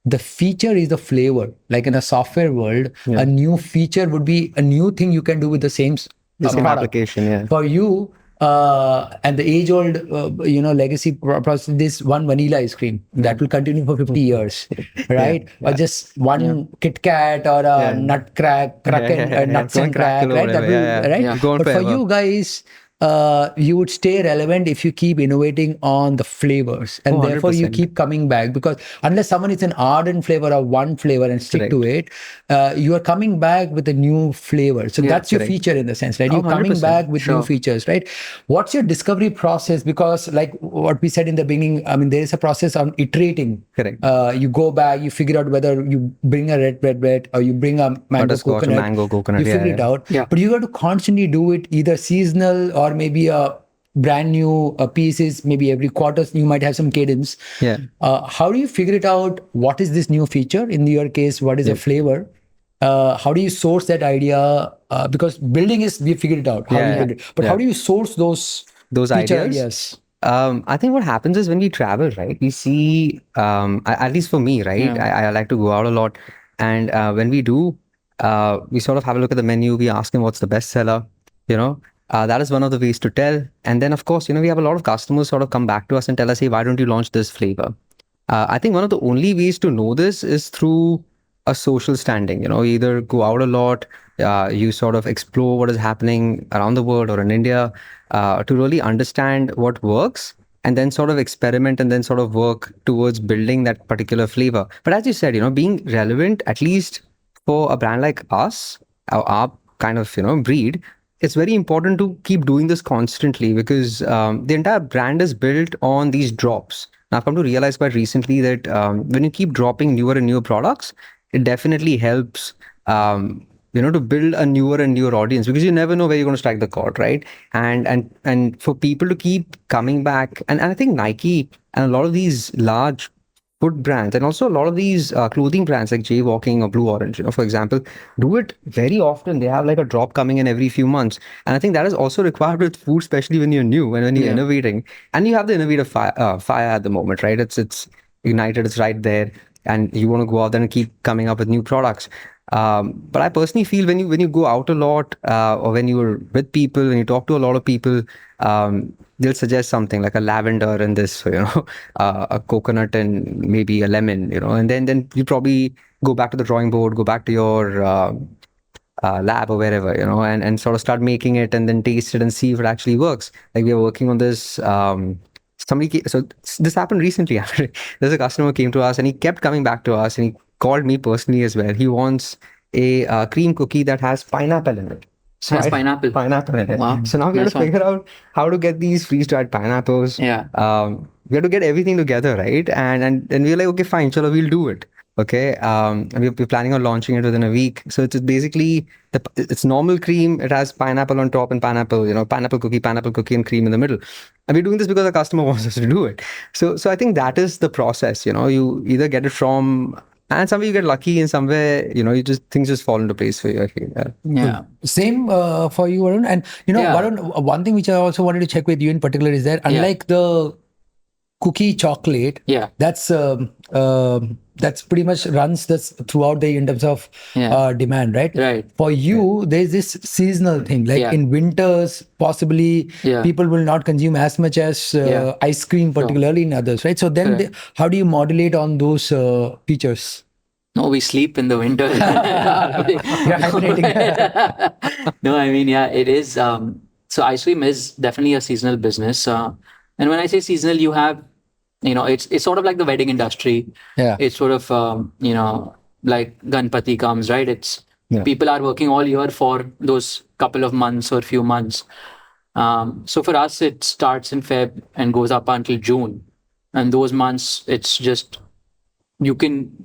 A: the feature is the flavor. Like in a software world, a new feature would be a new thing you can do with the same
B: application.
A: For you, and the age-old, legacy process, this one vanilla ice cream that will continue for 50 years, right? Or just one Kit Kat or a nut crack, nuts and crack, right? That will, right? But for you guys, you would stay relevant if you keep innovating on the flavors, and
B: Oh,
A: therefore you
B: 100%.
A: keep coming back, because unless someone is an ardent flavor of one flavor and stick to
B: Correct.
A: it, you are coming back with a new flavor. So
C: Yeah.
A: that's your
B: Correct.
A: feature in the sense, right?
B: Oh,
A: You're coming back
B: 100%.
A: with new
C: Sure.
A: features, right? What's your discovery process? Because like what we said in the beginning, I mean, there is a process on iterating.
B: Correct.
A: You go back, you figure out whether you bring a red velvet or you bring a mango
B: Butterscotch or
A: coconut.
B: mango coconut.
A: You
B: Yeah,
A: figure it
B: yeah.
A: out,
C: Yeah.
A: but you got to constantly do it, either seasonal or maybe a brand new pieces. Maybe every quarter you might have some cadence.
B: Yeah.
A: How do you figure it out? What is this new feature? In your case, what is a
B: Yeah.
A: flavor? How do you source that idea? Because building is, we figured it out how
B: Yeah,
A: you
B: yeah.
A: build it, but how
B: Yeah.
A: do you source those
B: Those
A: feature
B: ideas.
A: ideas?
B: I think what happens is when we travel, right? We see, at least for me, right?
C: Yeah.
B: I like to go out a lot, and when we do, we sort of have a look at the menu. We ask them what's the best seller. You know, that is one of the ways to tell. And then, of course, we have a lot of customers sort of come back to us and tell us, "Hey, why don't you launch this flavor?" I think one of the only ways to know this is through a social standing. Either go out a lot, you sort of explore what is happening around the world or in India, to really understand what works, and then sort of experiment and then sort of work towards building that particular flavor. But as you said, being relevant, at least for a brand like us, our kind of breed, it's very important to keep doing this constantly, because the entire brand is built on these drops. Now, I've come to realize quite recently that when you keep dropping newer and newer products, it definitely helps, to build a newer and newer audience, because you never know where you're going to strike the chord, right? And for people to keep coming back, and I think Nike and a lot of these large food brands and also a lot of these clothing brands like Jaywalking or Blue Orange, for example, do it very often. They have like a drop coming in every few months. And I think that is also required with food, especially when you're new and when you're
C: Yeah.
B: innovating. And you have the innovative fire at the moment, right? It's ignited, it's right there. And you want to go out there and keep coming up with new products. But I personally feel when you go out a lot, or when you're with people, when you talk to a lot of people, they'll suggest something like a lavender and this, a coconut and maybe a lemon, and then you probably go back to the drawing board, go back to your lab or wherever, and sort of start making it and then taste it and see if it actually works. Like we are working on this. So this happened recently. Actually, there's a customer who came to us and he kept coming back to us and he called me personally as well. He wants a cream cookie that has pineapple in it. So
C: Has pineapple.
B: Pineapple in it.
C: Wow.
B: So now we have
C: Nice
B: to
C: one.
B: figure out how to get these freeze-dried pineapples.
C: Yeah.
B: We have to get everything together, right? And we're like, okay, fine, chalo, we'll do it. Okay. And we're planning on launching it within a week. So it's basically it's normal cream. It has pineapple on top and pineapple, pineapple cookie, and cream in the middle. And we're doing this because the customer wants us to do it. So I think that is the process. You either get it from, and somewhere you get lucky, and somewhere things just fall into place for you. I feel.
C: Yeah.
A: Same for you, Varun. And
C: Yeah.
A: Varun, one thing which I also wanted to check with you in particular is that unlike the cookie chocolate,
C: Yeah.
A: that's pretty much runs this throughout the in terms of
C: Yeah.
A: demand, right?
C: Right.
A: For you, there's this seasonal thing. Like
C: Yeah.
A: in winters, possibly
C: Yeah.
A: people will not consume as much as
C: Yeah.
A: ice cream, particularly in others, right? So then,
C: Correct.
A: how do you modulate on those features?
C: No, we sleep in the winter.
A: You're hibernating.
C: No, I mean, yeah, it is. So ice cream is definitely a seasonal business. And when I say seasonal, you have, it's sort of like the wedding industry.
A: Yeah.
C: It's sort of, like Ganpati comes, right? People are working all year for those couple of months or few months. So for us, it starts in Feb and goes up until June. And those months, it's just, you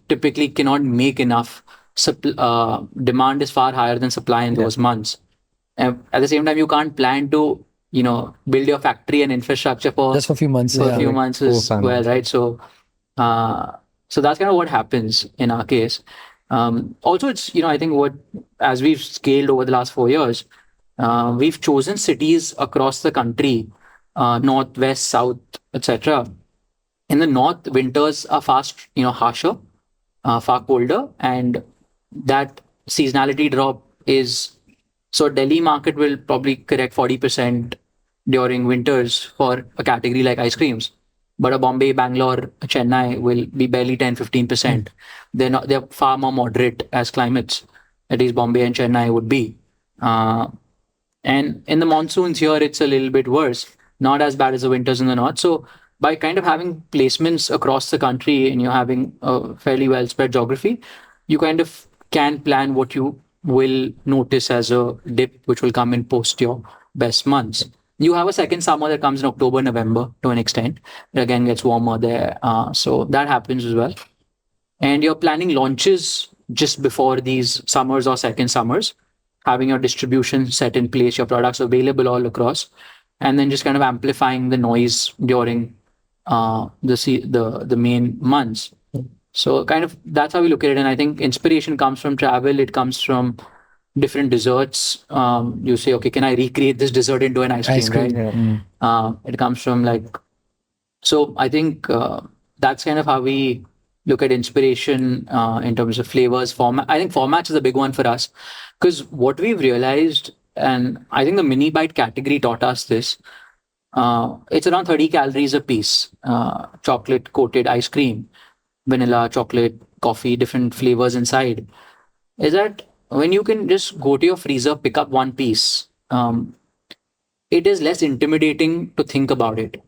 C: typically cannot make enough. Demand is far higher than supply in those months. And at the same time, you can't plan to, build your factory and infrastructure for
A: Just for a few months.
C: for
A: yeah.
C: a few months as well, right? So that's kind of what happens in our case. Also, it's, I think as we've scaled over the last 4 years, we've chosen cities across the country, north, west, south, etc. In the north, winters are harsher, far colder, and that seasonality drop is, so Delhi market will probably correct 40% during winters for a category like ice creams. But a Bombay, Bangalore, Chennai will be barely 10-15%. They're far more moderate as climates. At least Bombay and Chennai would be. And in the monsoons here, it's a little bit worse, not as bad as the winters in the north. So by kind of having placements across the country and you're having a fairly well spread geography, you kind of can plan what you will notice as a dip, which will come in post your best months. You have a second summer that comes in October, November to an extent. It again gets warmer there. So that happens as well. And you're planning launches just before these summers or second summers, having your distribution set in place, your products available all across, and then just kind of amplifying the noise during the main months. So kind of that's how we look at it. And I think inspiration comes from travel. It comes from different desserts. You say, okay, can I recreate this dessert into an ice cream? Right? It comes from like, so I think that's kind of how we look at inspiration in terms of flavors, format. I think formats is a big one for us because what we've realized, and I think the mini bite category taught us this, it's around 30 calories a piece, chocolate coated ice cream, vanilla, chocolate, coffee, different flavors inside. Is that when you can just go to your freezer, pick up one piece, it is less intimidating to think about it.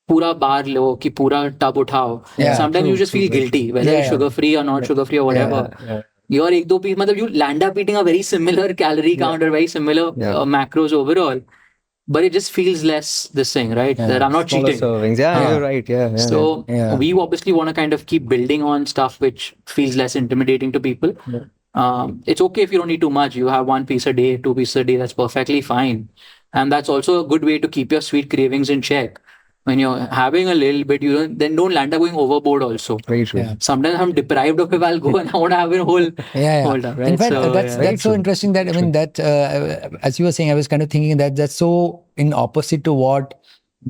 C: पूरा बार लो कि पूरा tub उठाओ. Sometimes you just feel guilty whether it's sugar free or not sugar free or whatever. Your एक दो piece मतलब you land up eating a very similar calorie count or very similar macros overall, but it just feels less this thing, right? That I'm not cheating.
B: Servings. You're right.
C: So we obviously want to kind of keep building on stuff which feels less intimidating to people. It's okay if you don't eat too much. You have one piece a day, two pieces a day. That's perfectly fine, and that's also a good way to keep your sweet cravings in check. When you're having a little bit, you don't land up going overboard also.
B: Very true.
C: Sometimes I'm deprived of it. I'll go and I want to have a whole hold up, right?
A: In fact, that's so interesting that, I mean, that as you were saying, I was kind of thinking that that's so in opposite to what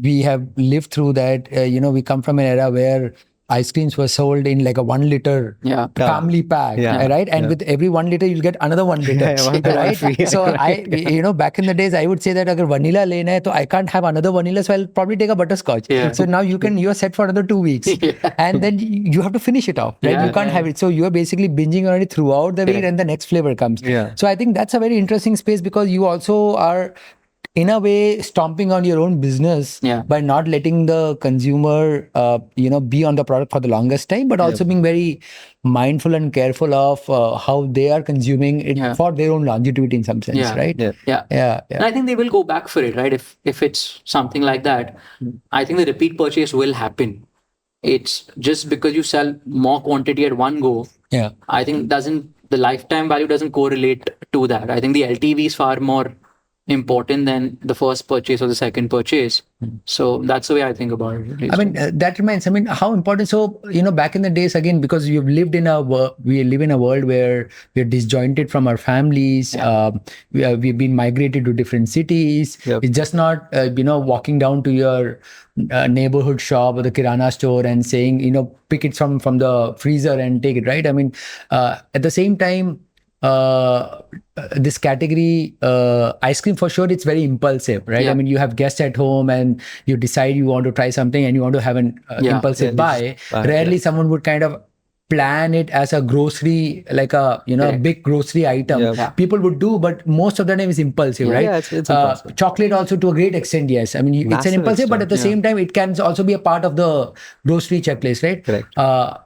A: we have lived through, that, we come from an era where ice creams were sold in like a 1 liter family pack, right? And with every 1 liter, you'll get another 1 liter, right? So back in the days, I would say that agar vanilla lena hai, to I can't have another vanilla, so I'll probably take a butterscotch. So now you're set for another 2 weeks, and then you have to finish it off, right? You can't have it. So you're basically binging on it throughout the week, and the next flavor comes. So I think that's a very interesting space because you also are, in a way, stomping on your own business by not letting the consumer, be on the product for the longest time, but also being very mindful and careful of how they are consuming it for their own longevity in some sense, right?
C: And I think they will go back for it, right? If it's something like that, I think the repeat purchase will happen. It's just because you sell more quantity at one go. I think the lifetime value doesn't correlate to that. I think the LTV is far more important than the first purchase or the second purchase. So that's the way I think about it.
A: I mean, that reminds, how important. So, back in the days, again, because we live in a world where we're disjointed from our families. We've been migrated to different cities. It's just not, walking down to your neighborhood shop or the kirana store and saying, pick it from the freezer and take it, right? I mean, at the same time, this category, ice cream, for sure, it's very impulsive, right? I mean, you have guests at home and you decide you want to try something and you want to have an impulsive buy. Rarely someone would kind of plan it as a grocery, like a big grocery item. People would do, but most of the time is impulsive, right?
B: It's impulsive.
A: Chocolate also, to a great extent, yes. I mean, it's an impulsive, but at the same time, it can also be a part of the grocery checklist, right?
B: Correct.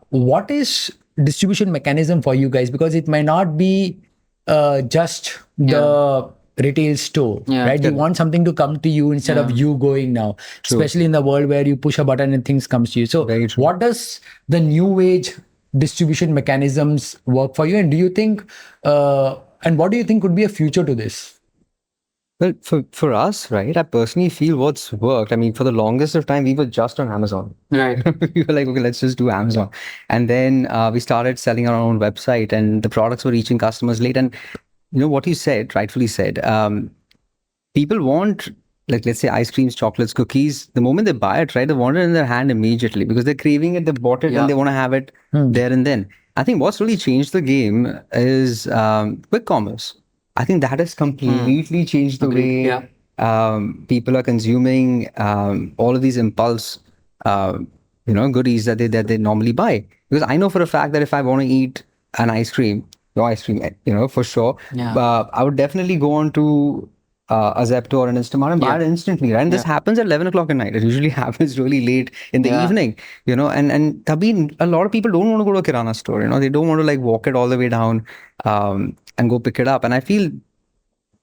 A: What is distribution mechanism for you guys? Because it might not be just the retail store, right? You want something to come to you instead of you going now, especially in the world where you push a button and things comes to you. So what does the new age distribution mechanisms work for you? And do you think, and what do you think could be a future to this?
B: Well, for us, right, I personally feel what's worked. I mean, for the longest of time, we were just on Amazon.
C: Right.
B: We were like, okay, let's just do Amazon. And then we started selling our own website and the products were reaching customers late. And what you said, rightfully said, people want, like, let's say ice creams, chocolates, cookies. The moment they buy it, right, they want it in their hand immediately because they're craving it, they bought it and they want to have it there and then. I think what's really changed the game is quick commerce. I think that has completely changed the way people are consuming all of these impulse, goodies that they normally buy. Because I know for a fact that if I want to eat an ice cream, for sure, I would definitely go on to a Zepto or an Instamart and buy it instantly, right? And this happens at 11 o'clock at night. It usually happens really late in the evening, you know, and Tabhi, a lot of people don't want to go to a Kirana store, you know, they don't want to like walk it all the way down and go pick it up. And I feel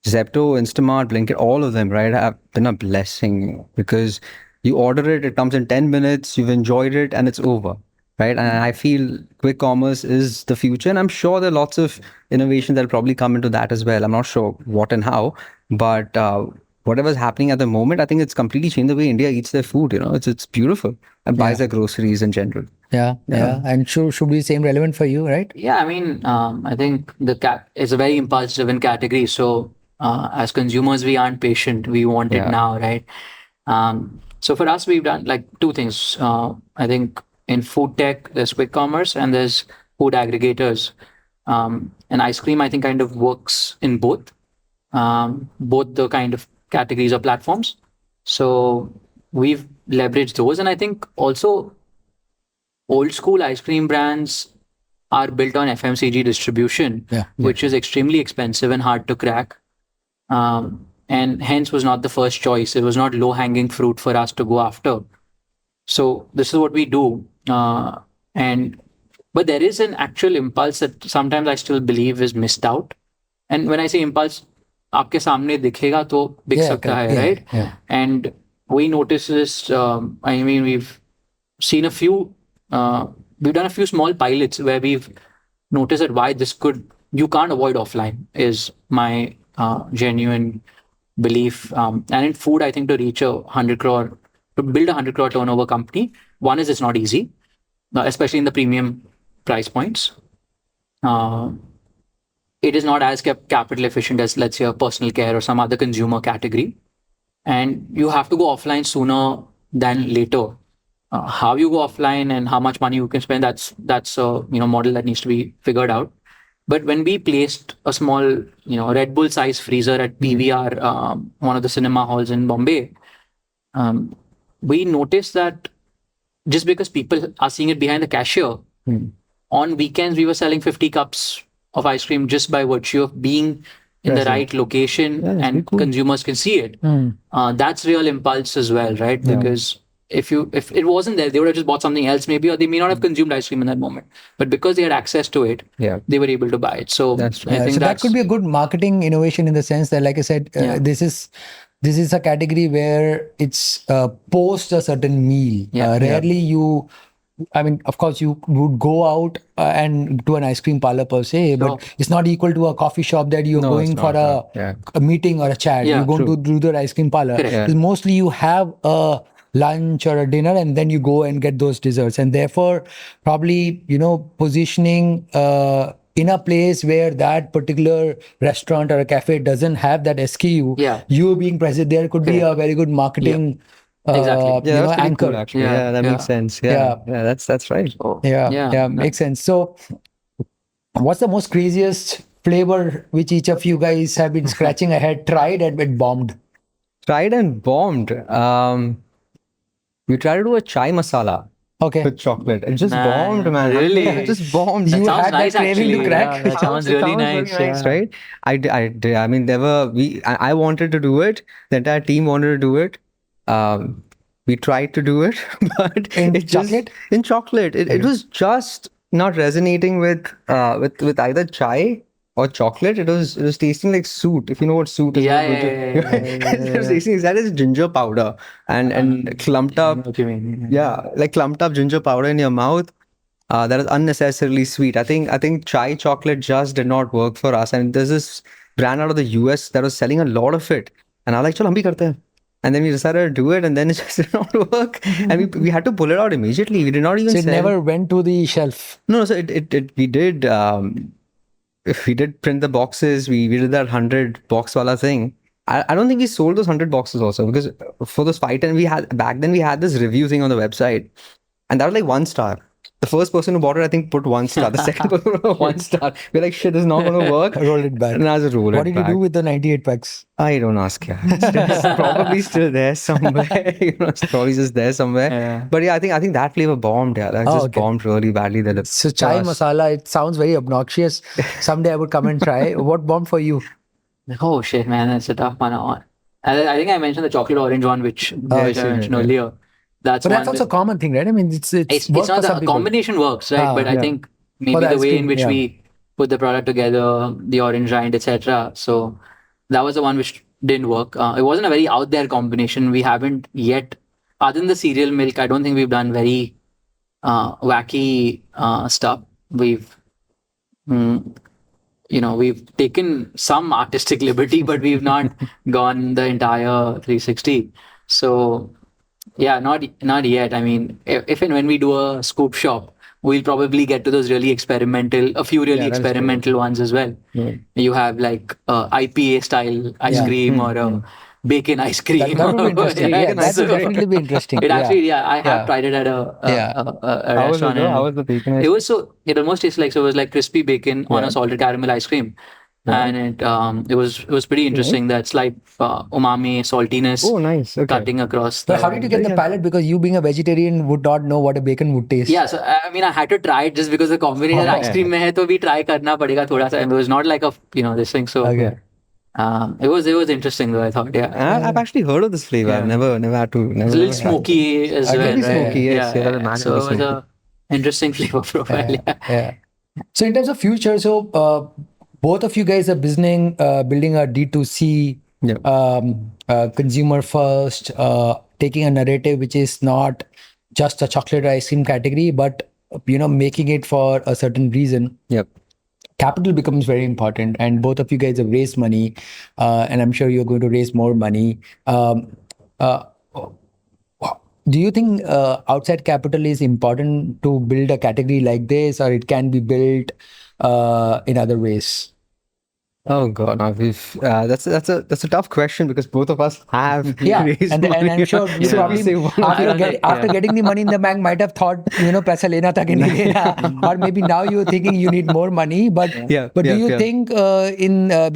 B: Zepto, Instamart, Blinkit, all of them, right, have been a blessing because you order it, it comes in 10 minutes, you've enjoyed it, and it's over, right? And I feel quick commerce is the future. And I'm sure there are lots of innovations that will probably come into that as well. I'm not sure what and how, but whatever's happening at the moment, I think it's completely changed the way India eats their food. You know, it's beautiful and buys their groceries in general.
A: Yeah. And should be same relevant for you, right?
C: Yeah, I mean, I think it's a very impulse-driven category. So as consumers, we aren't patient. We want it now, right? So for us, we've done like two things. I think in food tech, there's quick commerce and there's food aggregators. And ice cream, I think, kind of works in both the kind of categories or platforms. So we've leveraged those. And I think also old school ice cream brands are built on FMCG distribution, which is extremely expensive and hard to crack. And hence was not the first choice. It was not low hanging fruit for us to go after. So this is what we do. But there is an actual impulse that sometimes I still believe is missed out. And when I say impulse, आपके सामने दिखेगा तो बिक सकता है, right? And we notice this. I mean, we've seen we've done a few small pilots where we've noticed that why you can't avoid offline is my genuine belief. And in food, I think to reach to build a 100 crore turnover company, one is it's not easy, especially in the premium price points. It is not as capital efficient as, let's say, a personal care or some other consumer category. And you have to go offline sooner than later. How you go offline and how much money you can spend, that's a model that needs to be figured out. But when we placed a small Red Bull size freezer at PVR, one of the cinema halls in Bombay, we noticed that just because people are seeing it behind the cashier, on weekends we were selling 50 cups of ice cream just by virtue of being in the right location and consumers can see it. That's real impulse as well, right? Because if it wasn't there, they would have just bought something else maybe, or they may not have consumed ice cream in that moment. But because they had access to it, they were able to buy it. So I think
A: that could be a good marketing innovation in the sense that, like I said, this is a category where it's post a certain meal. Rarely I mean, of course, you would go out and to an ice cream parlor per se, but it's not equal to a coffee shop that you're going for a meeting or a chat. You're going to do the ice cream parlor. Mostly you have a lunch or a dinner and then you go and get those desserts. And therefore, probably, positioning in a place where that particular restaurant or a cafe doesn't have that SKU, you being present there could be a very good marketing anchor.
B: Cool, actually. That makes sense. That's right.
A: Makes sense. So what's the most craziest flavor which each of you guys have been scratching ahead, tried and it bombed?
B: Tried and bombed. We tried to do a chai masala. With chocolate. It just bombed, man.
C: Really?
B: It just bombed.
A: You
C: sounds
A: had
C: nice,
A: that craving
C: actually.
A: to crack.
C: That sounds really nice.
B: Right? I mean, I wanted to do it. The entire team wanted to do it. We tried to do it, but
A: in chocolate.
B: It was just not resonating with either chai or chocolate. It was tasting like soot. If you know what soot is. It was tasting exactly as ginger powder and clumped up.
C: What you mean?
B: Like clumped up ginger powder in your mouth. That is unnecessarily sweet. I think chai chocolate just did not work for us. And there's this brand out of the US that was selling a lot of it, and I was like, "Chalo, hum bhi karte hain." And then we decided to do it, and then it just did not work. And we had to pull it out immediately. We did not even.
A: So it never went to the shelf.
B: No. So we did. We did print the boxes. We did that 100 box wala thing. I don't think we sold those 100 boxes also, because for those 510 we had this review thing on the website, and that was like 1 star. The first person who bought it, I think, put 1 star. The second person put 1 star. We're like, shit, this is not going to work.
A: Roll it back.
B: And I just roll it back.
A: What did you do with the 98 packs?
B: I don't ask. It's probably still there somewhere. It's probably just there somewhere. But I think that flavor bombed. That just bombed really badly.
A: So chai masala, it sounds very obnoxious. Someday I would come and try. What bombed for you?
C: Oh shit, man, that's a tough one. I think I mentioned the chocolate orange one, which I
B: yeah,
C: mentioned
B: yeah.
C: earlier. That's
A: But that's
C: one.
A: also a common thing, right? I mean, it's
C: It's
A: work
C: not
A: for some
C: the
A: people.
C: combination works, right? But I
B: Yeah.
C: think
A: For
C: maybe
A: the
C: the
A: ice
C: way in
A: cream,
C: which
A: yeah.
C: we put the product together, the orange rind, etc. So that was the one which didn't work. It wasn't a very out there combination. We haven't yet, other than the cereal milk, I don't think we've done very wacky stuff. Mm, we've taken some artistic liberty, but we've not gone the entire 360. So yeah, not yet. I mean, if and when we do a scoop shop, we'll probably get to those really experimental, a few really
B: Yeah, that is true.
C: experimental ones as well.
B: Yeah.
C: You have like IPA style ice
A: Yeah.
C: cream or a bacon ice cream.
A: That would be interesting. Yeah,
B: Bacon
A: that
B: ice
A: would
B: is great.
A: definitely be interesting.
C: It
A: Yeah.
C: actually, yeah, I have
A: Yeah.
C: tried it at
A: Yeah.
C: a
B: How was it
C: restaurant,
B: though? How
C: and
B: was the bacon ice
C: it
B: cream?
C: was it almost tastes like, so it was like crispy bacon on
B: Yeah.
C: a salted caramel ice cream,
B: Wow.
C: and it was pretty
B: Nice.
C: interesting. That slight umami saltiness
B: Oh, nice. Okay.
C: cutting across
A: But how did you get
C: the.
A: the palate? Because you being a vegetarian would not know what a bacon would taste.
C: Yeah, so I mean, I had to try it just because the combination ice cream में है तो भी try करना पड़ेगा थोड़ा सा. It was not like a this thing. So
A: Okay.
C: it was interesting though. I thought, yeah,
B: I've actually heard of this flavor. I've
C: Yeah.
B: never had to.
C: it's a little smoky as
A: Okay.
C: well,
A: Very
C: right?
B: smoky, yes. Yeah, the
C: Yeah.
B: imagine
C: So
B: the
C: it was
B: smoky.
C: a interesting flavor profile.
A: Yeah.
C: Yeah.
A: Yeah. So in terms of future, so both of you guys are building a D2C
B: Yeah.
A: consumer first, taking a narrative which is not just a chocolate ice cream category, but making it for a certain reason.
B: Yep.
A: Capital becomes very important, and both of you guys have raised money, and I'm sure you're going to raise more money. Uh, do you think outside capital is important to build a category like this, or it can be built in other ways?
B: Oh God, now that's a tough question because both of us have
A: Yeah,
B: raised
A: and
B: money.
A: I'm sure you
B: So
A: probably
B: we say one
C: I
A: after
C: don't
A: get,
C: think-
A: after
C: yeah.
A: getting the money in the bank might have thought paisa lena tha ki nahi lena, or maybe now you're thinking you need more money. But
B: Yeah,
A: but do
B: yeah,
A: you
B: yeah.
A: think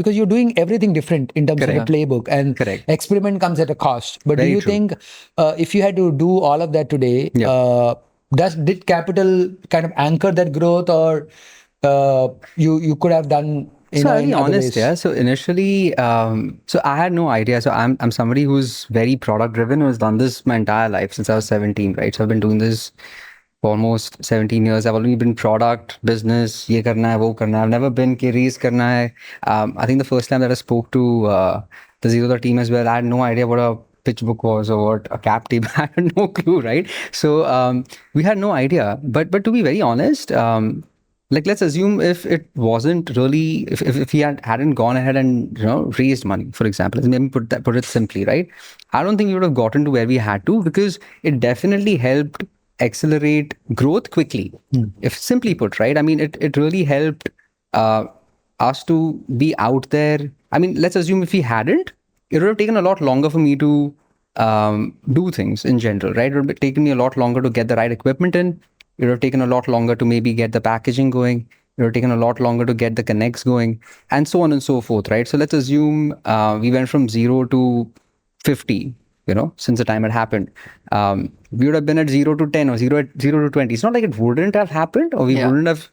A: because you're doing everything different in terms of
B: Correct.
A: the playbook, and
B: Correct.
A: experiment comes at a cost. But do
B: Very
A: you
B: true.
A: think if you had to do all of that today,
B: Yeah.
A: did capital kind of anchor that growth, or you could have done
B: So I'll
A: in
B: be
A: other
B: honest,
A: ways?
B: yeah. So initially, so I had no idea. So I'm somebody who's very product driven, who's done this my entire life since I was 17, right? So I've been doing this for almost 17 years. I've only been product, business, ye karna hai, wo karna hai. I've never been ki raise karna hai. I think the first time that I spoke to the Zero team as well, I had no idea what a pitch book was or what a cap tape. I had no clue, right? So we had no idea. But to be very honest, like let's assume if it wasn't really if he hadn't gone ahead and raised money, for example, let's maybe put it simply, right? I don't think we would have gotten to where we had to, because it definitely helped accelerate growth quickly. If simply put, right? I mean, it really helped us to be out there. I mean, let's assume if we hadn't, it would have taken a lot longer for me to do things in general, right? It would have taken me a lot longer to get the right equipment in. It would have taken a lot longer to maybe get the packaging going. It would have taken a lot longer to get the connects going, and so on and so forth, right? So let's assume we went from 0 to 50, since the time it happened. We would have been at 0 to 10 or 0 to 20. It's not like it wouldn't have happened or we
C: Yeah.
B: wouldn't have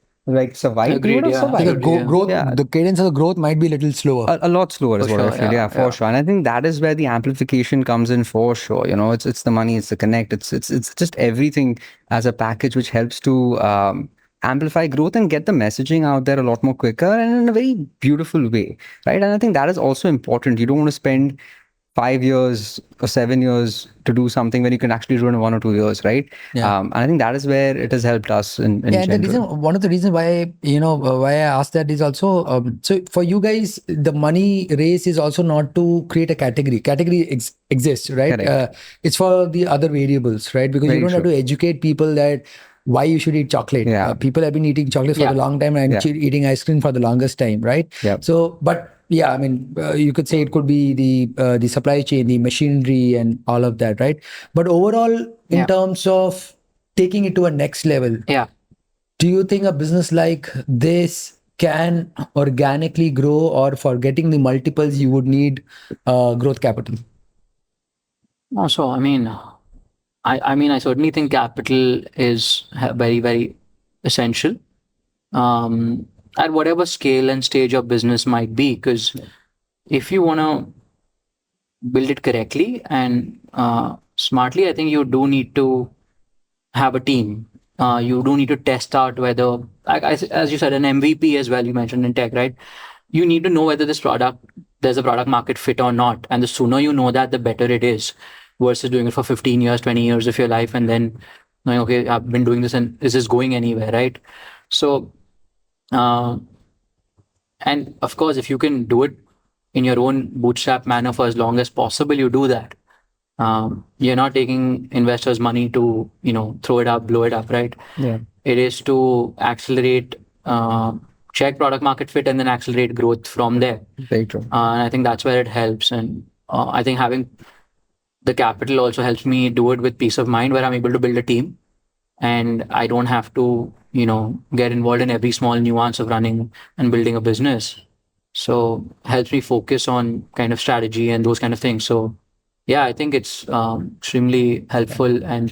B: survived. We
C: Agreed,
B: would have
C: yeah.
B: survived.
A: Because growth,
B: Yeah.
A: the cadence of the growth might be a little slower.
B: A lot slower is
C: For
B: what I
C: sure,
B: feel.
C: yeah,
B: Yeah, for
C: yeah.
B: sure. And I think that is where the amplification comes in for sure. It's the money, it's the connect, it's just everything as a package which helps to amplify growth and get the messaging out there a lot more quicker and in a very beautiful way, right? And I think that is also important. You don't want to spend 5 years or 7 years to do something when you can actually do it in 1 or 2 years, right?
A: Yeah.
B: And I think that is where it has helped us in
A: Yeah, and the
B: general.
A: reason, one of the reasons why why I asked that is also so for you guys, the money race is also not to create a category. Category exists, right?
B: Correct.
A: It's for the other variables, right? Because
B: Very
A: you don't have
B: true.
A: to educate people that why you should eat chocolate.
B: Yeah.
A: People have been eating chocolate for
C: Yeah.
A: a long time and
B: Yeah.
A: eating ice cream for the longest time, right?
B: Yeah.
A: So, but yeah, I mean, you could say it could be the supply chain, the machinery, and all of that, right? But overall, in
C: Yeah.
A: terms of taking it to a next level,
C: Yeah.
A: do you think a business like this can organically grow, or for getting the multiples you would need growth capital?
C: No, so I mean, I certainly think capital is very, very essential at whatever scale and stage of business might be, because if you want to build it correctly and smartly, I think you do need to have a team. You do need to test out whether, as you said, an MVP as well. You mentioned in tech, right? You need to know whether there's a product market fit or not. And the sooner you know that, the better it is, versus doing it for 15 years, 20 years of your life, and then knowing, okay, I've been doing this, and is this going anywhere, right? So, uh, and of course, if you can do it in your own bootstrap manner for as long as possible, you do that. You're not taking investors' money to, throw it up, blow it up, right?
A: Yeah.
C: It is to accelerate, check product market fit, and then accelerate growth from there.
B: Very true.
C: And I think that's where it helps. And I think having the capital also helps me do it with peace of mind, where I'm able to build a team and I don't have to, get involved in every small nuance of running and building a business. So helps me focus on kind of strategy and those kind of things. So yeah, I think it's extremely helpful, and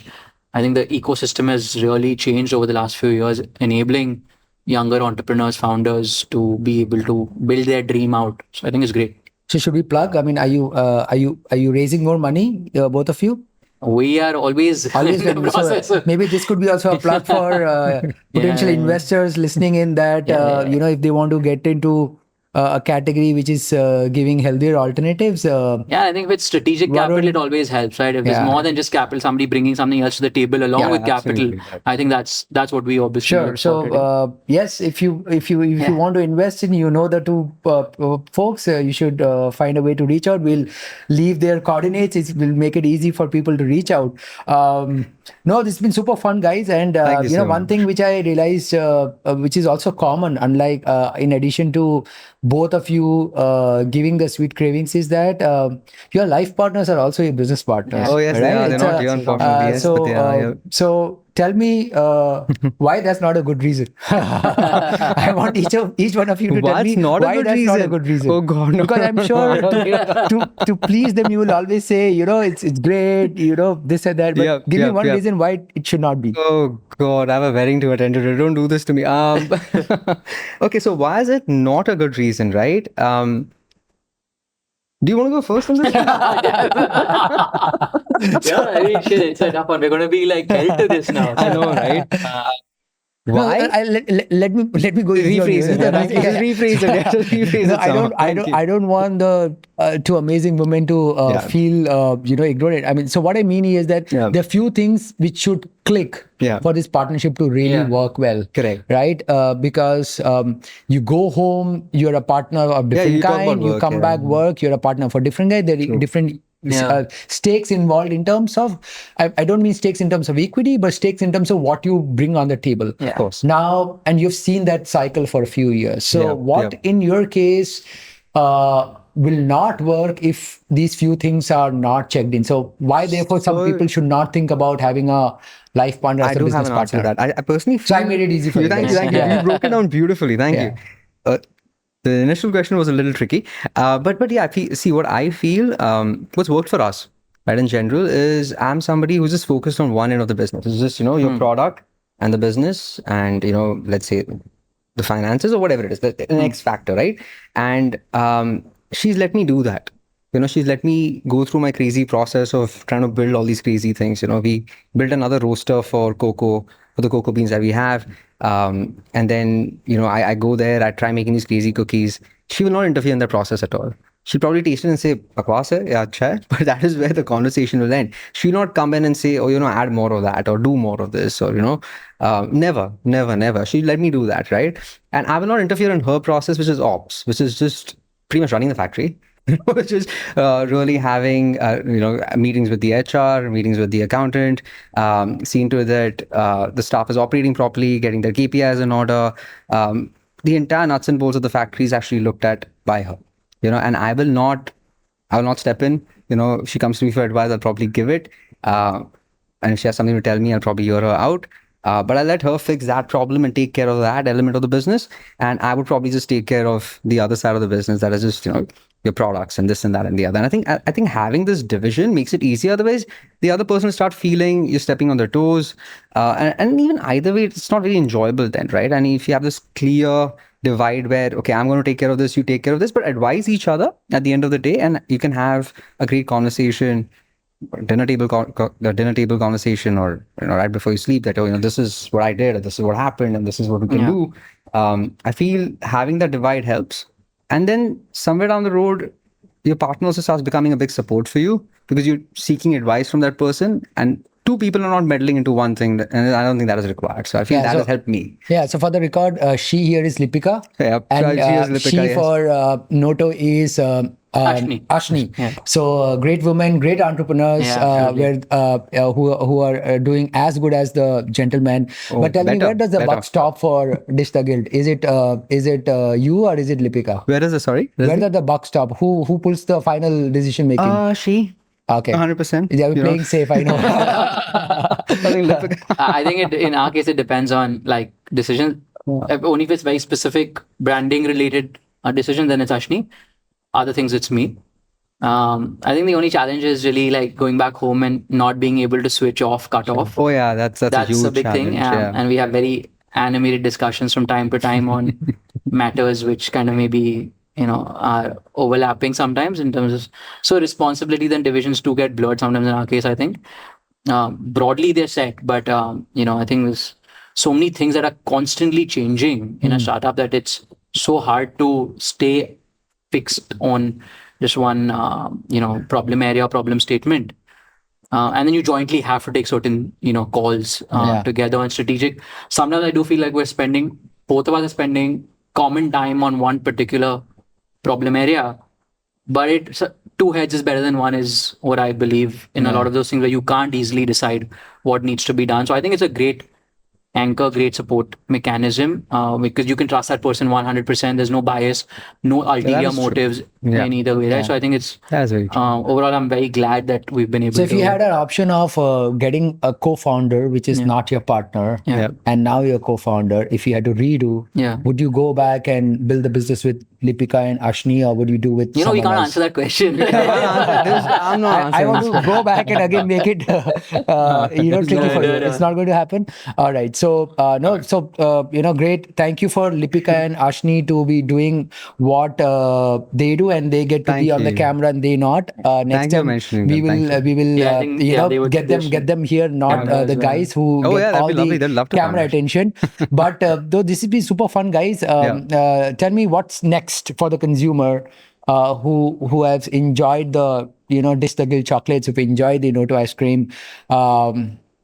C: I think the ecosystem has really changed over the last few years, enabling younger entrepreneurs, founders to be able to build their dream out. So I think it's great.
A: So should we plug? I mean, are you raising more money, both of you?
C: We are always
A: Always
C: in the
A: been. So
C: process.
A: maybe this could be also a plug for potential
C: Yeah.
A: investors listening in that, if they want to get into a category which is giving healthier alternatives.
C: Yeah, I think with strategic capital,
A: Varun-
C: it always helps, right? If there's
A: Yeah.
C: more than just capital, somebody bringing something else to the table along
A: Yeah,
C: with capital,
B: absolutely.
C: I think that's what we obviously
A: Sure.
C: look
A: So
C: for.
A: yes, if you want to invest in, the two folks, you should find a way to reach out. We'll leave their coordinates. It will make it easy for people to reach out. No, this has been super fun, guys. And
B: Thank you so
A: one
B: much.
A: thing which I realized, which is also common, unlike in addition to both of you giving the sweet cravings, is that your life partners are also your business partners.
B: Oh yes, they
A: right?
B: are. They're
A: It's
B: not here, unfortunately. Yes, but they are. Yeah.
A: So tell me why that's not a good reason. I want each one of you to tell
B: What's
A: me
B: not a
A: why
B: good
A: that's not a
B: reason?
A: good reason.
B: Oh God, no.
A: Because I'm sure to please them, you will always say, it's great, this and that. But
B: Yeah,
A: give me
B: yeah,
A: one
B: yeah.
A: reason why it should not be.
B: Oh God, I have a wedding to attend to. Don't do this to me. Okay, so why is it not a good reason, right? Do you want to go first on this?
C: Yeah, I mean, shit, it's a tough one. We're going to be like held to this now.
B: I know, right? Why?
A: No, let me go easy on you.
B: Rephrase it. Yeah, just rephrase it. Yeah, just rephrase
A: No,
B: it somehow. Thank you.
A: I don't want the two amazing women to
B: Yeah.
A: feel ignored. I mean, so what I mean is that
B: Yeah.
A: there are few things which should click
B: Yeah.
A: for this partnership to really
C: Yeah.
A: work well.
B: Correct.
A: Right? Because you go home, you're a partner of different
B: you talk about
A: kind. You
B: work,
A: come
B: yeah.
A: back, work. You're a partner for different guy. There are different stakes involved in terms of, I don't mean stakes in terms of equity, but stakes in terms of what you bring on the table.
C: Yeah.
B: Of course.
A: Now, and you've seen that cycle for a few years. So
B: Yeah,
A: what
B: yeah.
A: in your case will not work if these few things are not checked in? So why therefore some
B: So-
A: people should not think about having a life partner as
B: I
A: a
B: do have
A: business
B: an answer to
A: partner?
B: that. I personally
A: So I
B: feel-
A: made it easy for you
B: Thank
A: guys.
B: you, thank you.
C: Yeah.
B: You broke it down beautifully. Thank you. The initial question was a little tricky, but yeah, see what I feel. What's worked for us, right? In general, is I'm somebody who's just focused on one end of the business. It's just your product and the business, and let's say the finances or whatever it is, the next factor, right? And she's let me do that. She's let me go through my crazy process of trying to build all these crazy things. We built another roaster for cocoa, for the cocoa beans that we have. And then, I go there, I try making these crazy cookies. She will not interfere in the process at all. She'll probably taste it and say, "Bakwas hai, yeah, acha hai." But that is where the conversation will end. She'll not come in and say, "Oh, add more of that or do more of this," or, never, never, never. She'll let me do that, right? And I will not interfere in her process, which is ops, which is just pretty much running the factory. Which is really having meetings with the HR, meetings with the accountant, seeing to it that the staff is operating properly, getting their KPIs in order. The entire nuts and bolts of the factory is actually looked at by her. And I will not step in. If she comes to me for advice, I'll probably give it. And if she has something to tell me, I'll probably hear her out. But I'll let her fix that problem and take care of that element of the business. And I would probably just take care of the other side of the business, that is just, your products and this and that and the other. And I think having this division makes it easier. Otherwise, the other person will start feeling you're stepping on their toes. And even either way, it's not very enjoyable then, right? And if you have this clear divide where, okay, I'm going to take care of this, you take care of this, but advise each other at the end of the day, and you can have a great conversation, the dinner table conversation, or right before you sleep, that, oh, this is what I did, and this is what happened, and this is what we can
C: Yeah.
B: do. I feel having that divide helps, and then somewhere down the road, your partner also starts becoming a big support for you because you're seeking advice from that person, and two people are not meddling into one thing, and I don't think that is required. So I feel
A: Yeah,
B: that
A: so-
B: has helped me.
A: Yeah, so for the record, she here is Lipika.
B: Yeah,
A: And
B: she is Lipika,
A: she
B: yes.
A: for Noto is
C: Ashni.
A: Ashni.
C: Yeah.
A: So great women, great entrepreneurs,
C: Yeah, absolutely.
A: who are doing as good as the gentlemen.
B: Oh,
A: But tell me,
B: better,
A: where does the
B: better.
A: buck stop for Ditch the Guilt? Is it you or is it Lipika?
B: Where is the, sorry?
A: Where does the buck stop? Who pulls the final decision making?
B: She.
A: Okay.
B: 100%.
A: Yeah, we're playing safe, I know.
C: I think in our case it depends on like decisions. Only if it's very specific branding related decision, then it's Ashni. Other things, it's me. I think the only challenge is really like going back home and not being able to switch off, cut off.
B: Oh yeah, that's a huge
C: a big thing,
B: challenge. Yeah.
C: and we have very animated discussions from time to time on matters which kind of maybe are overlapping sometimes in terms of, so responsibilities and divisions do get blurred sometimes in our case. I think broadly they're set, but I think there's so many things that are constantly changing in a startup that it's so hard to stay fixed on just one problem area, problem statement. And then you jointly have to take certain calls together and strategic. Sometimes I do feel like both of us are spending common time on one particular problem area, but two heads is better than one, is what I believe in a lot of those things where you can't easily decide what needs to be done. So I think it's a great anchor, great support mechanism, because you can trust that person 100%. There's no bias, no ulterior
B: is true.
C: motives in either way, right? So I think it's
B: That's very true.
C: overall, I'm very glad that we've been able
A: So
C: to.
A: if you had an option of getting a co-founder, which is not your partner,
C: Yeah.
A: and now you're co-founder, if you had to redo,
C: Yeah.
A: would you go back and build the business with Lipika and Ashni, or would you do with
C: we
A: someone
C: can't
A: else?
C: answer that question.
B: I'm not
A: I
B: answering
A: want
B: this.
A: to go back and again make it, tricky for you. It's not going to happen. All right. So, great. Thank you for Lipika and Ashni to be doing what they do, and they get to
B: Thank
A: be on the
B: you.
A: camera and they not. Next
B: Thank you for
A: time
B: mentioning
A: we
B: them. Thank
A: will,
B: you.
A: we will,
C: Yeah, I think, they would
A: get them here, not
C: Camera
A: the
C: as well.
A: guys who
B: Oh,
A: get
B: yeah, that'd
A: all
B: be lovely.
A: the
B: They'd love to
A: camera
B: come.
A: attention. But though this has been super fun, guys. Tell me what's next for the consumer who has enjoyed the Ditch the Guilt chocolates, who've enjoyed the Noto ice cream.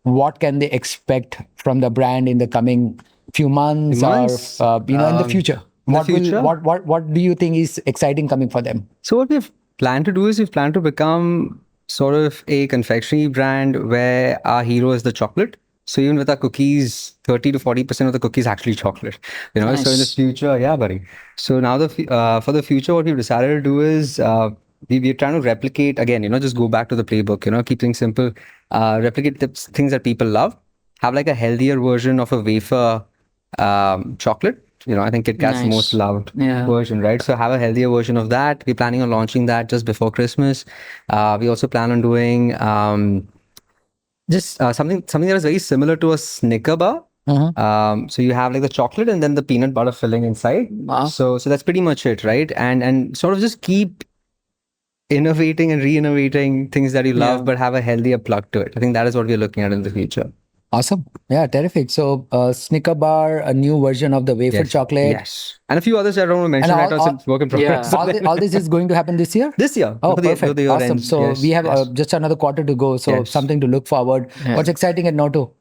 A: What can they expect from the brand in the coming few months,
B: Months?
A: or in the future?
B: In the
A: What
B: future?
A: what do you think is exciting coming for them?
B: So what we've planned to do is we've planned to become sort of a confectionery brand where our hero is the chocolate. So even with our cookies, 30 to 40% of the cookies actually chocolate. So in the
C: Nice.
B: future, yeah, buddy. So now for the future, what we've decided to do is we're trying to replicate again. Just go back to the playbook. Keep things simple. Replicate the things that people love. Have like a healthier version of a wafer chocolate. I think Kit Kat's the
C: Nice.
B: most loved
C: Yeah.
B: version, right? So have a healthier version of that. We're planning on launching that just before Christmas. We also plan on doing just something that is very similar to a Snicker bar. So you have like the chocolate and then the peanut butter filling inside.
C: Wow.
B: So that's pretty much it, right? And sort of just keep innovating and re-innovating things that you love,
C: Yeah.
B: but have a healthier plug to it. I think that is what we're looking at in the future.
A: Awesome. Yeah, terrific. So Snicker bar, a new version of the wafer chocolate.
B: Yes. And a few others I don't want to mention
A: And
B: right now. It's work in progress.
C: Yeah.
A: All this is going to happen this year?
B: This year.
A: Oh,
B: for the
A: perfect.
B: year
A: Awesome.
B: ends.
A: So
B: Yes,
A: we have
B: yes.
A: just another quarter to go. So
B: Yes.
A: something to look forward.
C: Yeah.
A: What's exciting at Noto?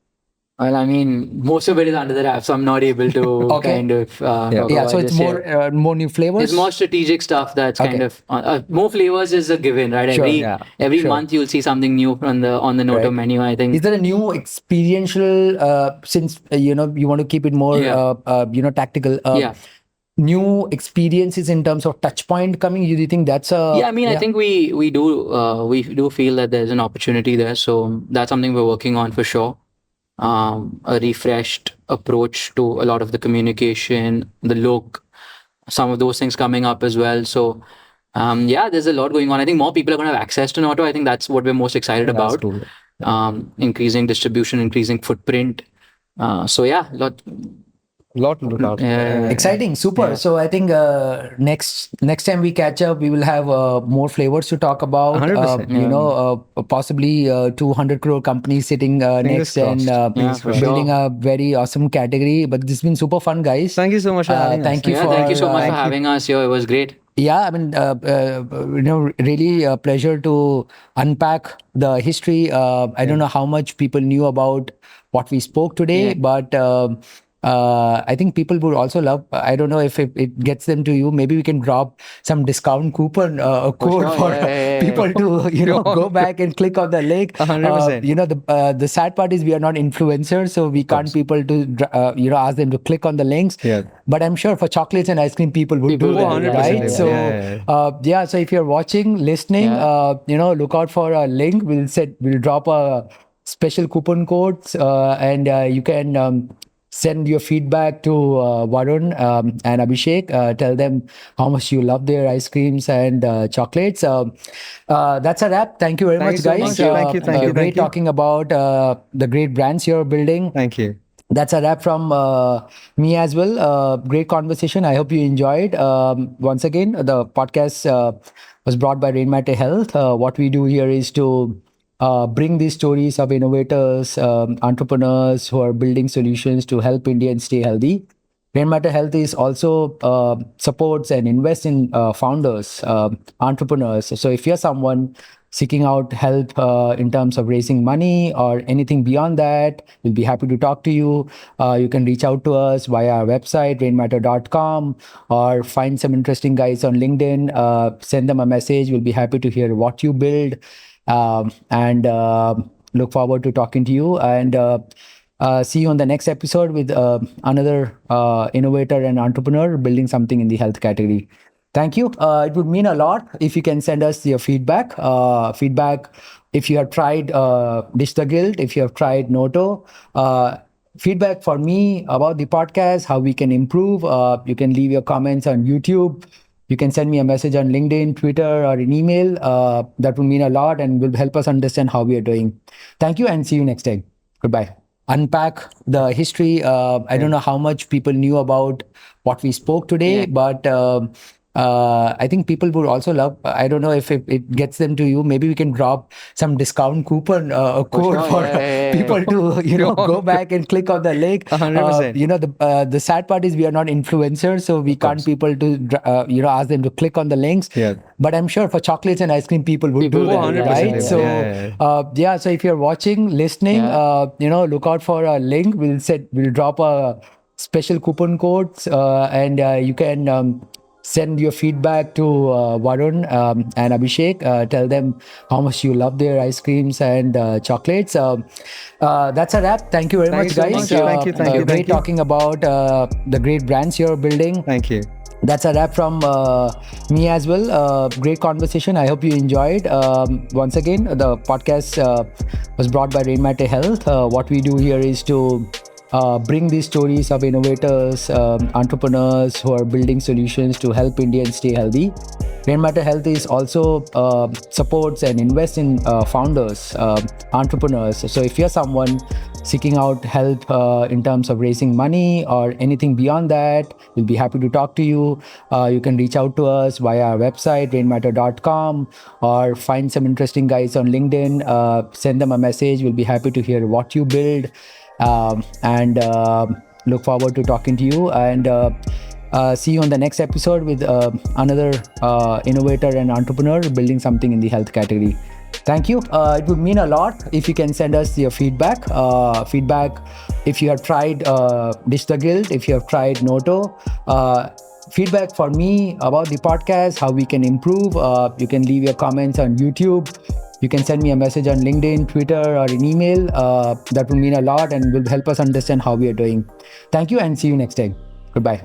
C: Well, I mean, most of it is under the wrap, so I'm not able to
A: Okay.
C: kind of. talk
A: Yeah,
C: about
A: so it's
C: this yet.
A: more new flavors.
C: It's more strategic stuff that's kind
A: Okay.
C: of more flavors is a given, right?
A: Sure,
C: Every
A: sure.
C: month you'll see something new on the Noto
A: Right.
C: menu. I think
A: Is there a new experiential, since you want to keep it more
C: Yeah.
A: tactical,
C: yeah.
A: new experiences in terms of touch point coming? Do you think that's a
C: Yeah, I mean, I think we do feel that there's an opportunity there, so that's something we're working on for sure. A refreshed approach to a lot of the communication, the look, some of those things coming up as well. So, there's a lot going on. I think more people are going to have access to Noto. I think that's what we're most excited
B: That's
C: about.
B: cool.
C: Increasing distribution, increasing footprint. So yeah,
B: A lot to look out for.
C: Yeah.
A: Exciting, super.
C: Yeah.
A: So I think next time we catch up, we will have more flavors to talk about.
B: 100%.
A: Possibly 200 crore companies sitting
B: Fingers
A: next and
B: crossed.
C: Yeah,
B: Fingers
C: for
B: crossed.
A: building
C: sure.
A: a very awesome category. But this has been super fun, guys.
B: Thank you so much for having us.
A: Thank you
C: Yeah,
A: for
C: thank you so much for
B: Thank you.
C: having us here. It was great.
A: yeah, I mean, really a pleasure to unpack the history. I don't know how much people knew about what we spoke today,
C: Yeah.
A: but I think people would also love. I don't know if it gets them to you. Maybe we can drop some discount coupon, a code
C: sure,
A: for
C: yeah.
A: people to go back and click on the link.
B: 100%.
A: The sad part is we are not influencers, so we can't people to ask them to click on the links.
B: Yeah.
A: But I'm sure for chocolates and ice cream, people would do
C: People
A: that,
C: will, yeah,
A: right?
C: yeah,
A: So, so if you're watching, listening, look out for a link. We'll drop a special coupon codes, and you can send your feedback to Varun and Abhishek. Tell them how much you love their ice creams and chocolates. That's a wrap. Thank you very
B: Thank
A: much,
B: you so
A: guys.
B: much. Thank you, thank you,
A: Great
B: thank you.
A: talking about the great brands you're building.
B: Thank you.
A: That's a wrap from me as well. Great conversation. I hope you enjoyed. Once again, the podcast was brought by Rainmatter Health. What we do here is to bring these stories of innovators, entrepreneurs who are building solutions to help Indians stay healthy. Rainmatter Health is also supports and invests in founders, entrepreneurs. So if you're someone seeking out help in terms of raising money or anything beyond that, we'll be happy to talk to you. You can reach out to us via our website, rainmatter.com, or find some interesting guys on LinkedIn. Send them a message. We'll be happy to hear what you build, and look forward to talking to you. And see you on the next episode with another innovator and entrepreneur building something in the health category. Thank you. It would mean a lot if you can send us your feedback. Feedback if you have tried Ditch the Guilt, if you have tried Noto. Feedback for me about the podcast, how we can improve. You can leave your comments on YouTube. You can send me a message on LinkedIn, Twitter, or an email. That would mean a lot and will help us understand how we are doing. Thank you and see you next time. Goodbye. Unpack the history. I don't know how much people knew about what we spoke today, but I think people would also love. I don't know if it gets them to you. Maybe we can drop some discount coupon, a code
C: sure,
A: for
C: yeah.
A: people to go back and click on the link.
B: 100%.
A: The sad part is we are not influencers, so we can't people to ask them to click on the links.
B: Yeah.
A: But I'm sure for chocolates and ice cream, people would do that,
B: 100%,
A: right?
B: yeah.
A: So so if you're watching, listening, look out for a link. We'll drop a special coupon codes, and you can send your feedback to Varun and Abhishek. Tell them how much you love their ice creams and chocolates. That's a wrap. Thank you very
B: Thank
A: much,
B: you so
A: guys.
B: much. Thank you, thank you,
A: Great
B: thank you.
A: talking about the great brands you're building.
B: Thank you.
A: That's a wrap from me as well. Great conversation. I hope you enjoyed. Once again, the podcast was brought by Rainmatter Health. What we do here is to bring these stories of innovators, entrepreneurs who are building solutions to help Indians stay healthy. Rainmatter Health is also supports and invests in founders, entrepreneurs. So if you're someone seeking out help in terms of raising money or anything beyond that, we'll be happy to talk to you. You can reach out to us via our website, rainmatter.com, or find some interesting guys on LinkedIn. Send them a message. We'll be happy to hear what you build, and look forward to talking to you. And see you on the next episode with another innovator and entrepreneur building something in the health category. Thank you. It would mean a lot if you can send us your feedback. Feedback if you have tried Ditch the Guilt, if you have tried Noto. Feedback for me about the podcast, how we can improve. You can leave your comments on YouTube. You can send me a message on LinkedIn, Twitter, or an email. That would mean a lot and will help us understand how we are doing. Thank you and see you next time. Goodbye.